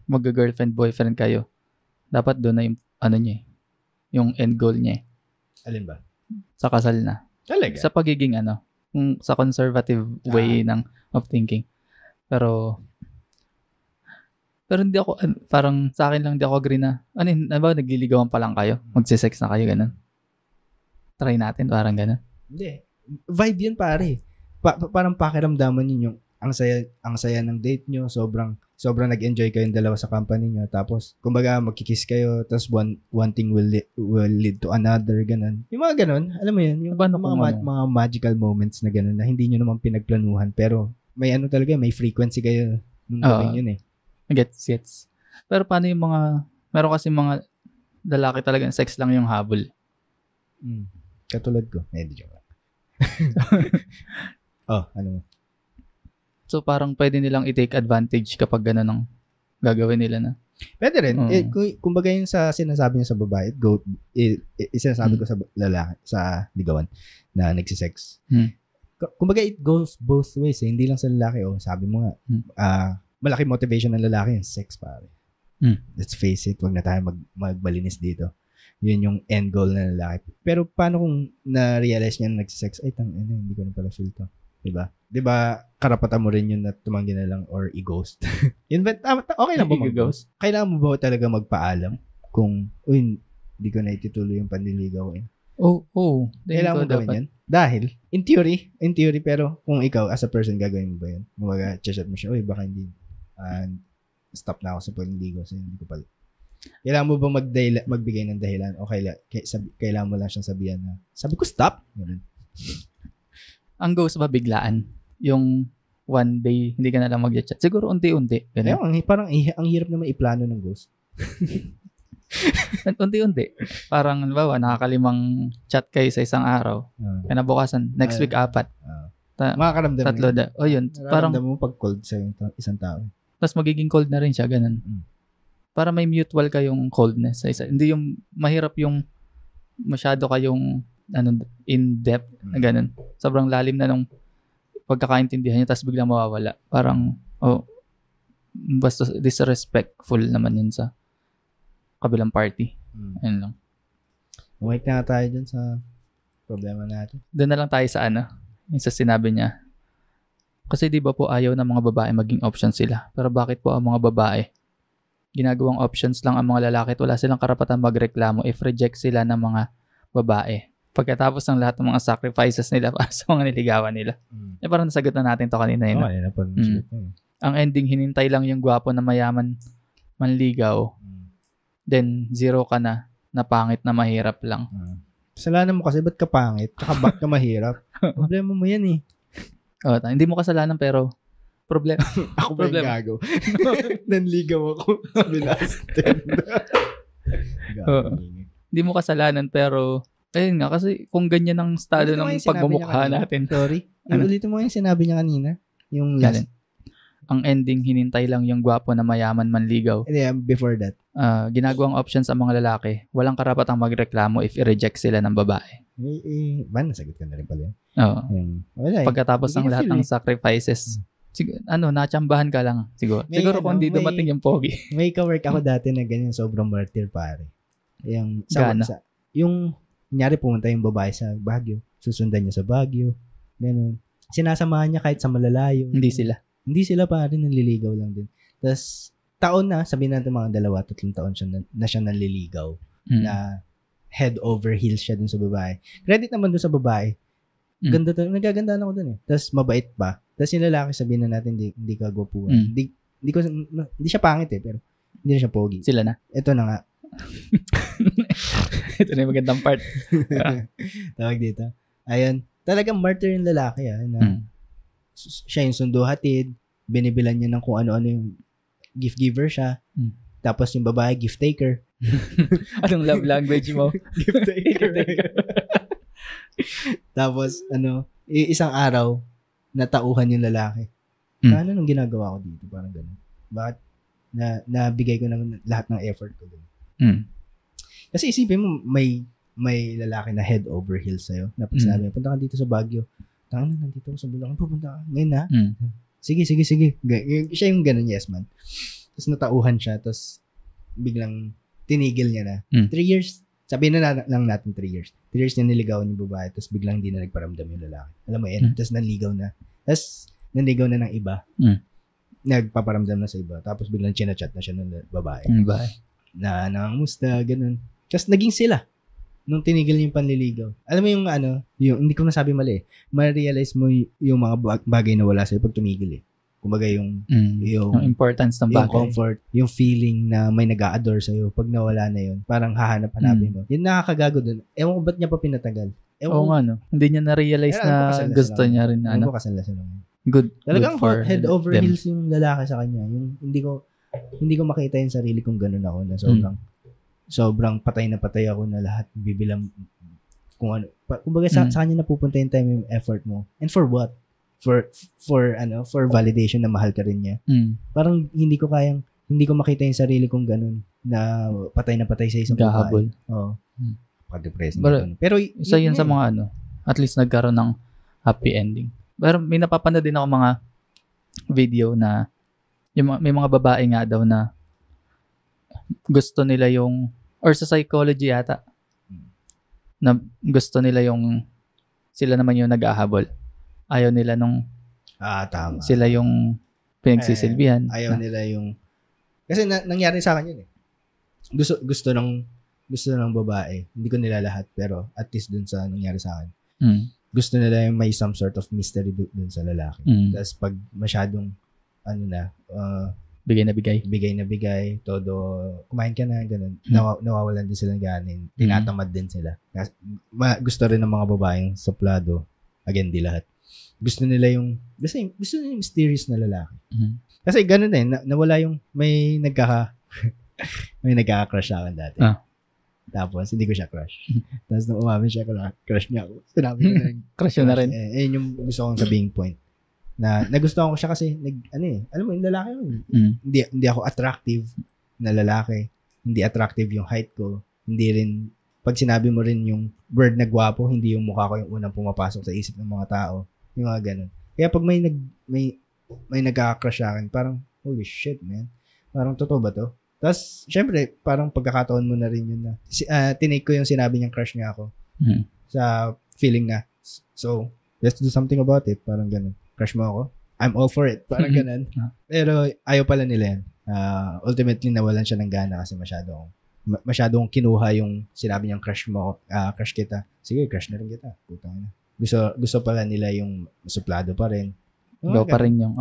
Speaker 2: mag-girlfriend, boyfriend kayo, dapat doon na yung, niya yung end goal niya.
Speaker 1: Alin ba?
Speaker 2: Sa kasal na.
Speaker 1: Talaga?
Speaker 2: Sa pagiging kung sa conservative way of thinking. Pero hindi ako, parang sa akin lang di ako agree na, nagliligawan pa lang kayo? Magsisex na kayo, ganun? Try natin, parang ganun.
Speaker 1: Hindi. Vibe yun, pare. Parang pakiramdaman yun yung ang saya ng date nyo, sobrang nag-enjoy kayong dalawa sa company nyo, tapos kumbaga magkikiss kayo, tapos one thing will lead to another, ganun. Yung mga ganun, alam mo yun, yung mga magical moments na ganun na hindi nyo naman pinagplanuhan, pero may talaga, may frequency kayo nung gawin yun eh.
Speaker 2: Gets. Pero paano yung meron kasi mga lalaki talaga, sex lang yung habol.
Speaker 1: Katulad ko. Hindi joke lang. Ano mo?
Speaker 2: So, parang pwede nilang i-take advantage kapag gano'n ang gagawin nila na.
Speaker 1: Pwede rin. Kumbaga yung sa sinasabi niya sa babae, sinasabi ko sa lalaki, sa ligawan, na nagsisex. Kumbaga it goes both ways. Hindi lang sa lalaki. Sabi mo nga, malaki motivation ng lalaki yung sex, pare. Let's face it, wag na tayo magbalinis dito. Yun yung end goal ng lalaki. Pero paano kung na-realize niya na nagsisex, hindi ko na pala feel to. Diba, karapatan mo rin yun na tumanggi na lang or i-ghost. Okay lang ba mag-ghost? Kailangan mo ba talaga magpaalam kung, hindi ko na itituloy yung panliligaw eh? Kailangan mo gawin yan? Dahil, in theory, pero kung ikaw, as a person, gagawin mo ba yun? Kumaga, chat mo siya, baka hindi, stop na ako sa panliligaw, so hindi ko pala. Kailangan mo ba magbigay ng dahilan o kailangan mo lang siyang sabihan na, sabi ko stop? Ganun.
Speaker 2: Ang ghost ba biglaan? Yung one day, hindi ka na lang mag-chat. Siguro unti-unti.
Speaker 1: Parang ang hirap naman iplano ng ghost.
Speaker 2: Unti-unti. Parang, halimbawa, nakakalimang chat kayo sa isang araw. Kinabukasan, next week 4.
Speaker 1: Makakaramdam
Speaker 2: tatlo
Speaker 1: mo.
Speaker 2: Yun. Parang,
Speaker 1: mo pag cold sa isang tao.
Speaker 2: Tapos magiging cold na rin siya, ganun. Para may mutual kayong coldness sa isa. Hindi yung mahirap yung masyado kayong in-depth na ganun. Sobrang lalim na nung pagkakaintindihan niya tapos biglang mawawala. Parang, basta disrespectful naman yun sa kabilang party. Ayun lang.
Speaker 1: Umalik na tayo dun sa problema natin.
Speaker 2: Doon na lang tayo sa yung sa sinabi niya. Kasi di ba po ayaw ng mga babae maging option sila. Pero bakit po ang mga babae ginagawang options lang ang mga lalaki at wala silang karapatan magreklamo if reject sila ng mga babae? Pagkatapos ng lahat ng mga sacrifices nila para sa mga niligawan nila. Parang nasagot na natin to kanina. Ang ending, hinintay lang yung gwapo na mayaman manligaw. Then, zero ka na pangit na mahirap lang.
Speaker 1: Kasalanan mo kasi, ba't ka pangit? Tsaka ba't ka mahirap? Problema mo yan eh.
Speaker 2: Hindi mo kasalanan pero problema.
Speaker 1: Ako ba yung gago? Nanligaw ako sa binasted.
Speaker 2: Hindi mo kasalanan pero ayun nga, kasi kung ganyan ang estado ng pagmumukha natin.
Speaker 1: Sorry. Ulitin mo yung sinabi niya kanina. Yung last.
Speaker 2: ang ending, hinintay lang yung gwapo na mayaman manligaw.
Speaker 1: Yeah, before that.
Speaker 2: Ginagawang option sa mga lalaki, walang karapatang magreklamo if i-reject sila ng babae.
Speaker 1: Nasagot ka na rin pala.
Speaker 2: Oo.
Speaker 1: Wala eh.
Speaker 2: Pagkatapos ng lahat ng sacrifices, natsambahan ka lang. Siguro kung di dumating yung pogi.
Speaker 1: May ka-work ako dati na ganyan, sobrang martyr pare. Yung, kunyari pumunta yung babae sa Baguio, susundan niya sa Baguio, ganun. Sinasamahan niya kahit sa malalayo.
Speaker 2: Hindi sila
Speaker 1: pare, nanliligaw lang din. Tapos, taon na, sabihin natin mga 2-3 taon na siya nanliligaw, na head over heels siya dun sa babae. Credit naman dun sa babae. Ganda to, nagagandaan ako dun eh. Tapos, mabait pa. Tapos, yung lalaki, sabihin na natin, hindi ka gwapuan. Hindi siya pangit eh, pero hindi na siya pogi.
Speaker 2: Sila na.
Speaker 1: Ito na nga.
Speaker 2: Ito na yung magandang part.
Speaker 1: Tawag dito. Ayun. Talagang martyr yung lalaki na siya yung sundo hatid, binibilan niya ng kung ano-ano yung gift giver siya. Tapos yung babae, gift taker.
Speaker 2: Anong love language mo?
Speaker 1: Gift taker. Tapos, isang araw, natauhan yung lalaki. Ano nung ginagawa ko dito? Parang gano'n. Bakit nabigay ko naman lahat ng effort ko dun? Kasi isipin mo, may lalaki na head over heels sa'yo. Na pag sinabi, punta ka dito sa Baguio. Nandito ako sa Bulacan. Pupunta ka. Ngayon na. Sige. Siya yung ganun, yes man. Tapos natauhan siya. Tapos biglang tinigil niya na. 3 years. Sabihin na lang natin 3 years. 3 years niya niligawan yung babae. Tapos biglang hindi na nagparamdam yung lalaki. Alam mo yan. Tapos nanligaw na. Tapos nanligaw na ng iba. Nagpaparamdam na sa iba. Tapos biglang chinachat na siya ng babae. Na nangamusta, ganun. Tapos naging sila. Nung tinigil niya yung panliligaw. Alam mo yung yung hindi ko nasabi mali eh. Ma-realize mo yung mga bagay na wala sa'yo pag tumigil eh. Kumbaga yung
Speaker 2: importance ng bagay.
Speaker 1: Yung comfort, yung feeling na may nag-a-adore sa'yo. Pag nawala na yun, parang hahanap-hanapin mo. Yun nakakagago dun. Ewan ko ba't niya pa pinatagal.
Speaker 2: Oo nga no. Hindi niya na-realize na gusto niya rin na
Speaker 1: Ewan ko kasalasan lang.
Speaker 2: Good.
Speaker 1: Talagang
Speaker 2: for
Speaker 1: head over heels yung lalaki sa kanya. Yung hindi ko makita yung sarili kong ganun ako na sobrang patay na patay ako na lahat bibilang kung ano. Kumbaga sa kanya napupunta yung time yung effort mo. And for what? For validation na mahal ka rin niya. Parang hindi ko makita yung sarili kong ganun na patay na patay sa isang babae. Oo. Pa-depressing. Pero
Speaker 2: isa yun sa mga at least nagkaroon ng happy ending. Pero may napapanood din ako mga video na may mga babae nga daw na gusto nila or sa psychology yata, na gusto nila sila naman yung nag-ahabol. Ayaw nila
Speaker 1: tama.
Speaker 2: Sila yung pinagsisilbihan.
Speaker 1: Ayaw nila kasi nangyari sa akin yun eh. Gusto ng babae. Hindi ko nila lahat, pero at least dun sa nangyari sa akin. Gusto nila yung may some sort of mystery dun sa lalaki. Tapos pag masyadong bigay na bigay, todo, kumain ka na, ganun. Nawawalan din sila ng ganin. Tinatamad din sila. Gusto rin ng mga babaeng suplado. Again, di lahat. Gusto nila yung mysterious na lalaki. Kasi ganun nawala may nagkaka-crush sa akin dati. Tapos, hindi ko siya crush. Tapos, nung umamin siya, crush niya ako. Sinabi ko na rin.
Speaker 2: Crush na rin.
Speaker 1: Yung gusto kong sabing point. Na nagustuhan ko siya kasi alam mo yung lalaki yun. Hindi ako attractive na lalaki. Hindi attractive yung height ko. Hindi rin pag sinabi mo rin yung word na gwapo, hindi yung mukha ko yung unang pumapasok sa isip ng mga tao. Yung mga ganun. Kaya pag may nagka-crush sa akin, parang holy shit, man. Parang totoo ba to? Tapos syempre, parang pagkakataon mo na rin yun na tinake ko yung sinabi niyang crush niya ako. Sa feeling na so, let's do something about it. Parang ganun. Crush mo ako? I'm all for it. Parang ganun. Pero ayaw pala nila yan. Ultimately, nawalan siya ng gana kasi masyadong kinuha yung sinabi niyang crush mo, crush kita. Sige, crush na rin kita. Putang ina. Gusto pala nila yung suplado pa rin.
Speaker 2: Go pa rin yung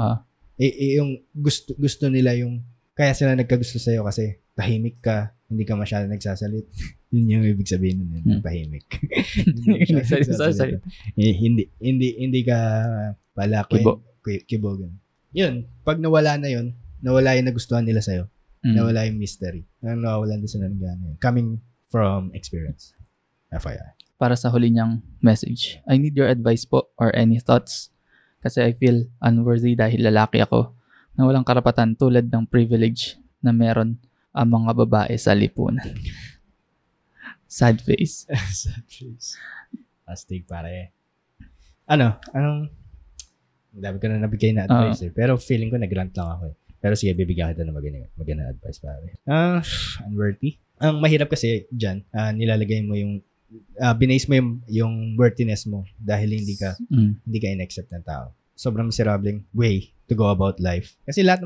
Speaker 1: yung gusto nila yung kaya sila nagkagusto sa'yo kasi tahimik ka, hindi ka masyadong nagsasalit. Yun yung ibig sabihin nun, tahimik. Hindi ka pala kibo. Yun, pag nawala na yun, nawala yung nagustuhan nila sa'yo. Nawala yung mystery. Nawawalan din sila ng gana. Coming from experience. FYI.
Speaker 2: Para sa huli niyang message, I need your advice po or any thoughts kasi I feel unworthy dahil lalaki ako. na walang karapatan tulad ng privilege na meron ang mga babae sa lipunan. Sad face.
Speaker 1: Sad face. Astig pare. Anong dami ko na nabigay na advice pero feeling ko nag-rant lang ako eh. Pero sige, bibigyan kita ng magandang advice pare. Unworthy. Ang mahirap kasi dyan, nilalagay mo yung binase mo yung worthiness mo dahil hindi ka in-accept ng tao. Sobrang miserableng way to go about life. Kasi lahat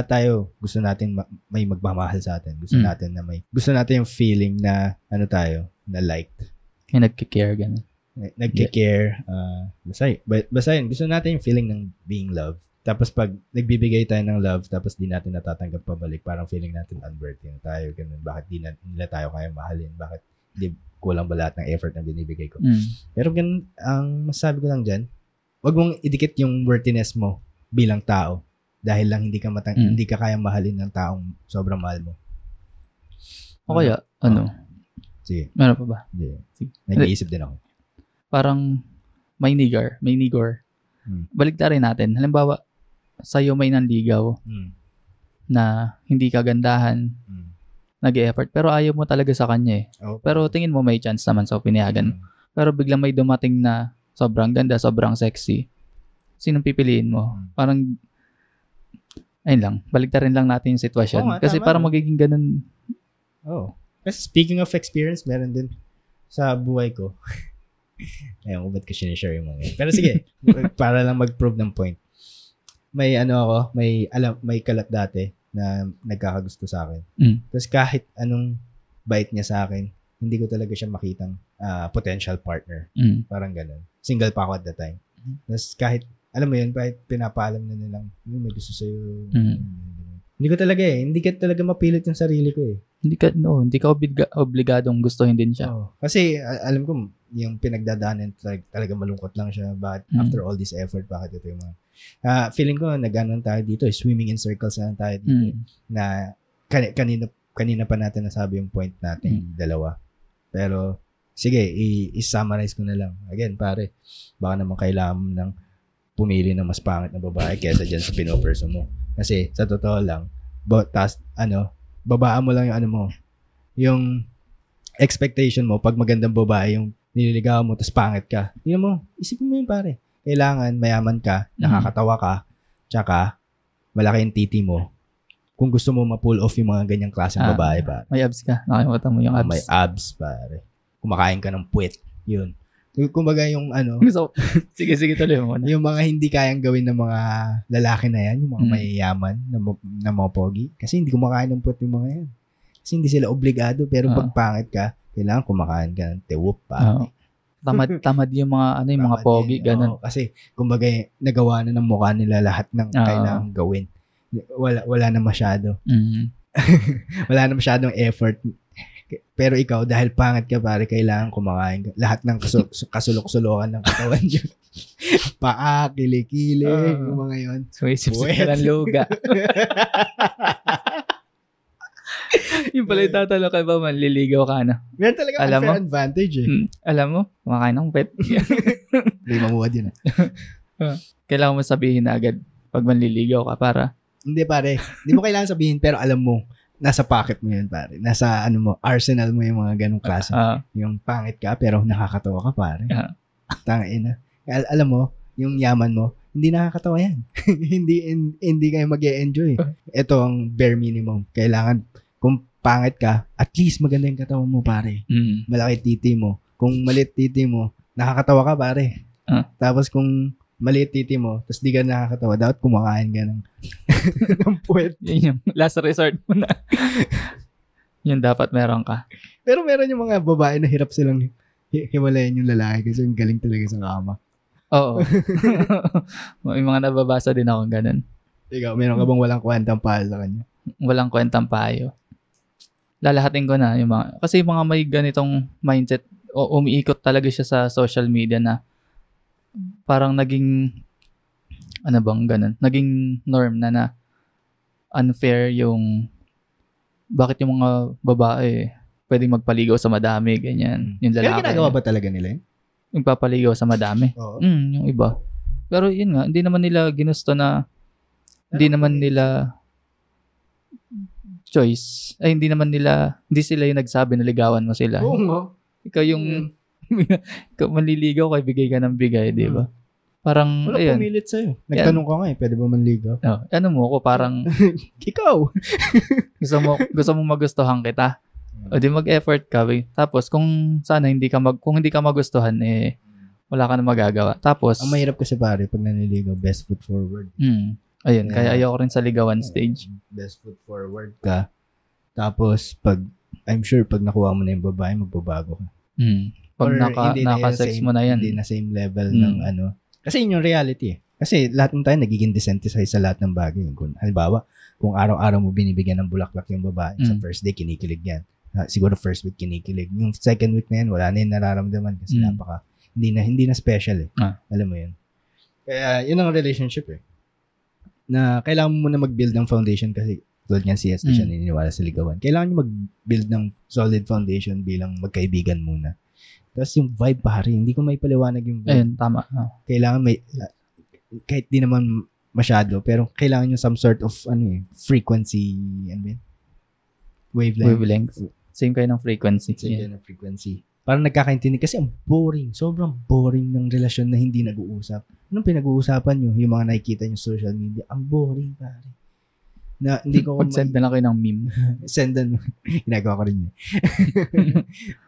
Speaker 1: tayo gusto natin may magmamahal sa atin. Gusto natin yung feeling na na liked.
Speaker 2: Kaya nagki-care ganun.
Speaker 1: Nagki-care, basta yun, gusto natin yung feeling ng being loved. Tapos pag nagbibigay tayo ng love, tapos di natin natatanggap pabalik, parang feeling natin unworthy na tayo, ganun. Bakit di nila tayo kaya mahalin? Bakit di kulang ba lahat ng effort na binibigay ko? Pero ganun, ang masasabi ko lang dyan, wag mong idikit yung worthiness mo bilang tao dahil lang hindi ka kayang mahalin ng taong sobrang mahal mo.
Speaker 2: O kaya,
Speaker 1: Sige.
Speaker 2: Meron pa ba?
Speaker 1: Sige. Nag-iisip din ako.
Speaker 2: Parang may nigor. Baliktarin natin. Halimbawa, sa'yo may nanligaw na hindi kagandahan, nag-e-effort, pero ayaw mo talaga sa kanya eh. Okay. Pero tingin mo may chance naman sa pinayagan. Pero biglang may dumating na sobrang ganda, sobrang sexy. Sinong pipiliin mo? Parang, ayun lang, baliktarin lang natin yung sitwasyon. Kasi parang magiging ganun.
Speaker 1: Kasi speaking of experience, meron din sa buhay ko. Ayun, ba't ko sinishare yung mga yun. Pero sige, para lang mag-prove ng point. May may kalat dati na nagkakagusto sa akin. Tapos kahit anong bait niya sa akin, hindi ko talaga siya makitang potential partner. Parang ganun. Single pa ako at the time. Tapos kahit, alam mo yun, kahit pinapaalam na nilang, may gusto sa'yo. Hindi ko talaga mapilit yung sarili ko eh.
Speaker 2: Hindi ka obligadong gustuhin din siya.
Speaker 1: Kasi alam ko yung pinagdadaanan talaga malungkot lang siya, but after all this effort, bakit ito yung mga feeling ko nag-anon tayo dito, swimming in circles na tayo dito na kanina pa natin nasabi yung point natin dalawa. Pero sige, i-summarize ko na lang. Again, pare, baka naman kailangan mo ng pumili ng mas pangit na babae kaysa dyan sa pinoperso mo. Kasi sa totoo lang, babaan mo lang yung expectation mo pag magandang babae yung nililigawan mo tapos pangit ka. Isipin mo yun pare. Kailangan mayaman ka, nakakatawa ka, tsaka malaki yung titi mo. Kung gusto mo ma-pull off yung mga ganyang klaseng babae pare.
Speaker 2: May abs ka. Nakalimutan mo yung abs.
Speaker 1: May abs pare. Kumakain ka ng puwet. Yun. Kumbaga yung
Speaker 2: sige tuloy mo na.
Speaker 1: Yung mga hindi kayang gawin ng mga lalaki na yan, yung mga mayayaman na mga pogi. Kasi hindi kumakain ng puwet yung mga yan. Kasi hindi sila obligado, pero pag pangit ka, kailangan kumakain ka ng tewop pa.
Speaker 2: Tamad yung mga yung mga pogi, ganun.
Speaker 1: Kasi kumbaga nagawa na ng mukha nila lahat ng kailangan gawin. Wala na masyado. Wala na masyadong effort. Pero ikaw, dahil pangit ka pare, kailangan kumakain ka. Lahat ng kasulok-sulokan ng katawan niyo. Paa, kilikili, yung mga yun.
Speaker 2: So, isip-sip ka ng luga. Yung pala yung tatanong ka ba, manliligaw ka na?
Speaker 1: Meron talaga unfair advantage eh.
Speaker 2: Alam mo, kumakain ng pet.
Speaker 1: Hindi mamuwad yun
Speaker 2: Kailangan mo sabihin na agad pag manliligaw ka para.
Speaker 1: Hindi pare, hindi mo kailangan sabihin pero alam mo, nasa pocket mo yun pare. Nasa arsenal mo yung mga ganong klase. Yung pangit ka pero nakakatawa ka pare. Tangina. Alam mo, yung yaman mo, hindi nakakatawa yan. hindi kayo mag-e-enjoy. Ito ang bare minimum. Kailangan, kung pangit ka, at least maganda yung katawan mo, pare. Malaki titi mo. Kung maliit titi mo, nakakatawa ka, pare. Tapos kung maliit titi mo, tapos di ka nakakatawa, dapat kumakain ka ng puwet.
Speaker 2: Yun yung last resort mo na. Yun dapat meron ka.
Speaker 1: Pero meron yung mga babae na hirap silang hiwalayan yung lalaki kasi yung galing talaga sa kama.
Speaker 2: Oo. May mga nababasa din ako ganun.
Speaker 1: Ikaw, meron ka bang walang kwentang payo sa kanya?
Speaker 2: Walang kwentang payo. Lalahatin ko na yung mga, kasi yung mga may ganitong mindset, umiikot talaga siya sa social media na parang naging, naging norm na unfair yung, bakit yung mga babae pwedeng magpaligaw sa madami, ganyan. Yung lalaki.
Speaker 1: Pero ginagawa ba talaga nila yun?
Speaker 2: Yung papaligaw sa madami.
Speaker 1: Oo.
Speaker 2: Yung iba. Pero yun nga, hindi naman nila ginusto na hindi naman nila choice. Ay, hindi sila yung nagsabi na ligawan mo sila.
Speaker 1: Oo nga.
Speaker 2: Ikaw yung, ikaw manliligaw ka, bigay ka ng bigay, di ba? Parang,
Speaker 1: wala
Speaker 2: ayun.
Speaker 1: pumilit sa'yo. Nagtanong ka nga pwede ba manligaw?
Speaker 2: Ano mo ako, parang,
Speaker 1: ikaw.
Speaker 2: gusto mo magustuhan kita. O di mag-effort ka. Tapos, kung hindi ka magustuhan, wala ka na magagawa. Tapos,
Speaker 1: ang mahirap kasi pare, pag naniligaw, best foot forward.
Speaker 2: Ayun, kaya ayoko rin sa ligawan stage.
Speaker 1: Best foot forward ka. Tapos, I'm sure, pag nakuha mo na yung babae, magbabago ka.
Speaker 2: Pag naka-sex mo na yan.
Speaker 1: Hindi na same level ng ano. Kasi yun yung reality eh. Kasi lahat ng tayo nagiging desensitize sa lahat ng bagay. Halimbawa, kung araw-araw mo binibigyan ng bulaklak yung babae, sa first day, kinikilig yan. Siguro first week, kinikilig. Yung second week na yan, wala na yung nararamdaman kasi hindi na special eh. Alam mo yun. Kaya, yun ang relationship eh. Na kailangan mo na mag-build ng foundation kasi tulad nga siya naniniwala sa ligawan. Kailangan nyo mag-build ng solid foundation bilang magkaibigan muna. Tapos yung vibe pare, hindi ko may paliwanag yung vibe.
Speaker 2: Ayun, tama.
Speaker 1: Kailangan may, kahit di naman masyado, pero kailangan yung some sort of frequency, wavelength.
Speaker 2: Same kayo ng frequency.
Speaker 1: Parang nagkakaintindi kasi ang boring. Sobrang boring ng relasyon na hindi nag-uusap. Anong pinag-uusapan nyo? Yung mga nakikita nyo sa social media. Ang boring, pare. Na hindi ko
Speaker 2: Pag-send na lang kayo ng meme.
Speaker 1: Sendan. Ginagawa ko rin yun.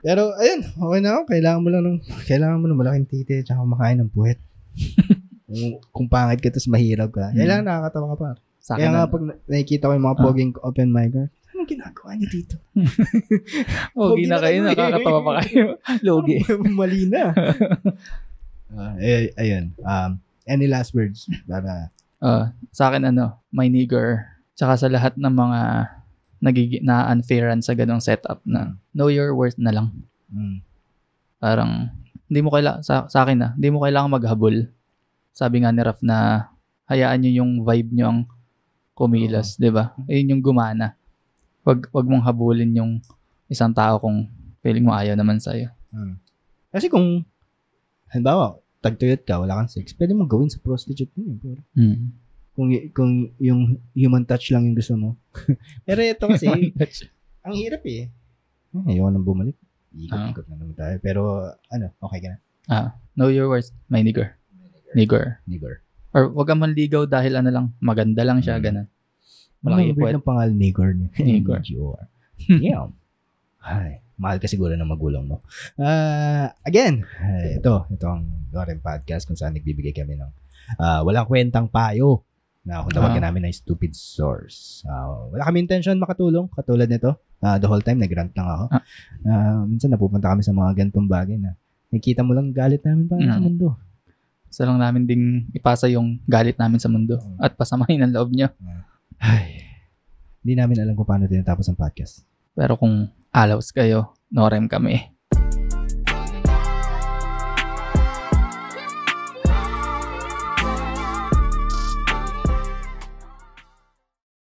Speaker 1: Pero, ayun. Okay na ako. Kailangan mo ng malaking titi at makain ng puwet. Kung pangit ka tapos mahirap ka. Kailangan nakakatawa ka pa. Kaya nga pag nakikita ko yung mga poging open micer, anong ginagawa niyo dito?
Speaker 2: Pogi na kayo, nakakatawa pa kayo. Logi.
Speaker 1: Mali na. Ayun. Any last words? Para
Speaker 2: sa akin my nigger. Tsaka sa lahat ng mga na-unfairan sa ganong setup na know your worth na lang. Parang, hindi mo kailangan, sa akin hindi mo kailangan maghabol. Sabi nga ni Raf na, hayaan nyo yung vibe nyo ang kumilos, di ba? Ayun yung gumana. Wag mong habulin yung isang tao kung feeling mo ayaw naman sa'yo.
Speaker 1: Kasi kung, halimbawa, tagtuyot ka, wala kang sex, pwede mo gawin sa prostitute mo. Kung yung human touch lang yung gusto mo. Pero ito kasi, ang hirap eh. Ayaw nang bumalik. Ikot-ikot na naman tayo. Pero, okay ka na.
Speaker 2: Know your worth, my nigger. Nigger. Or wag kang manligaw dahil maganda lang siya, ganun. Malaki
Speaker 1: yung weird ng pangalan, nigger.
Speaker 2: Nigger.
Speaker 1: Yeah. Ay, mahal ka siguro ng magulang mo. Again, ito ang Loren Podcast kung saan nagbibigay kami ng walang kwentang payo na kung tawagin namin na stupid source. Wala kami intention makatulong katulad nito. The whole time nag-rant lang ako. Minsan napupunta kami sa mga ganitong bagay na nakikita mo lang galit namin sa mundo.
Speaker 2: Gusto lang namin ding ipasa yung galit namin sa mundo at pasamahin ang loob nyo.
Speaker 1: Hindi namin alam kung paano tinatapos ang podcast.
Speaker 2: Pero kung alaws kayo, no rem kami.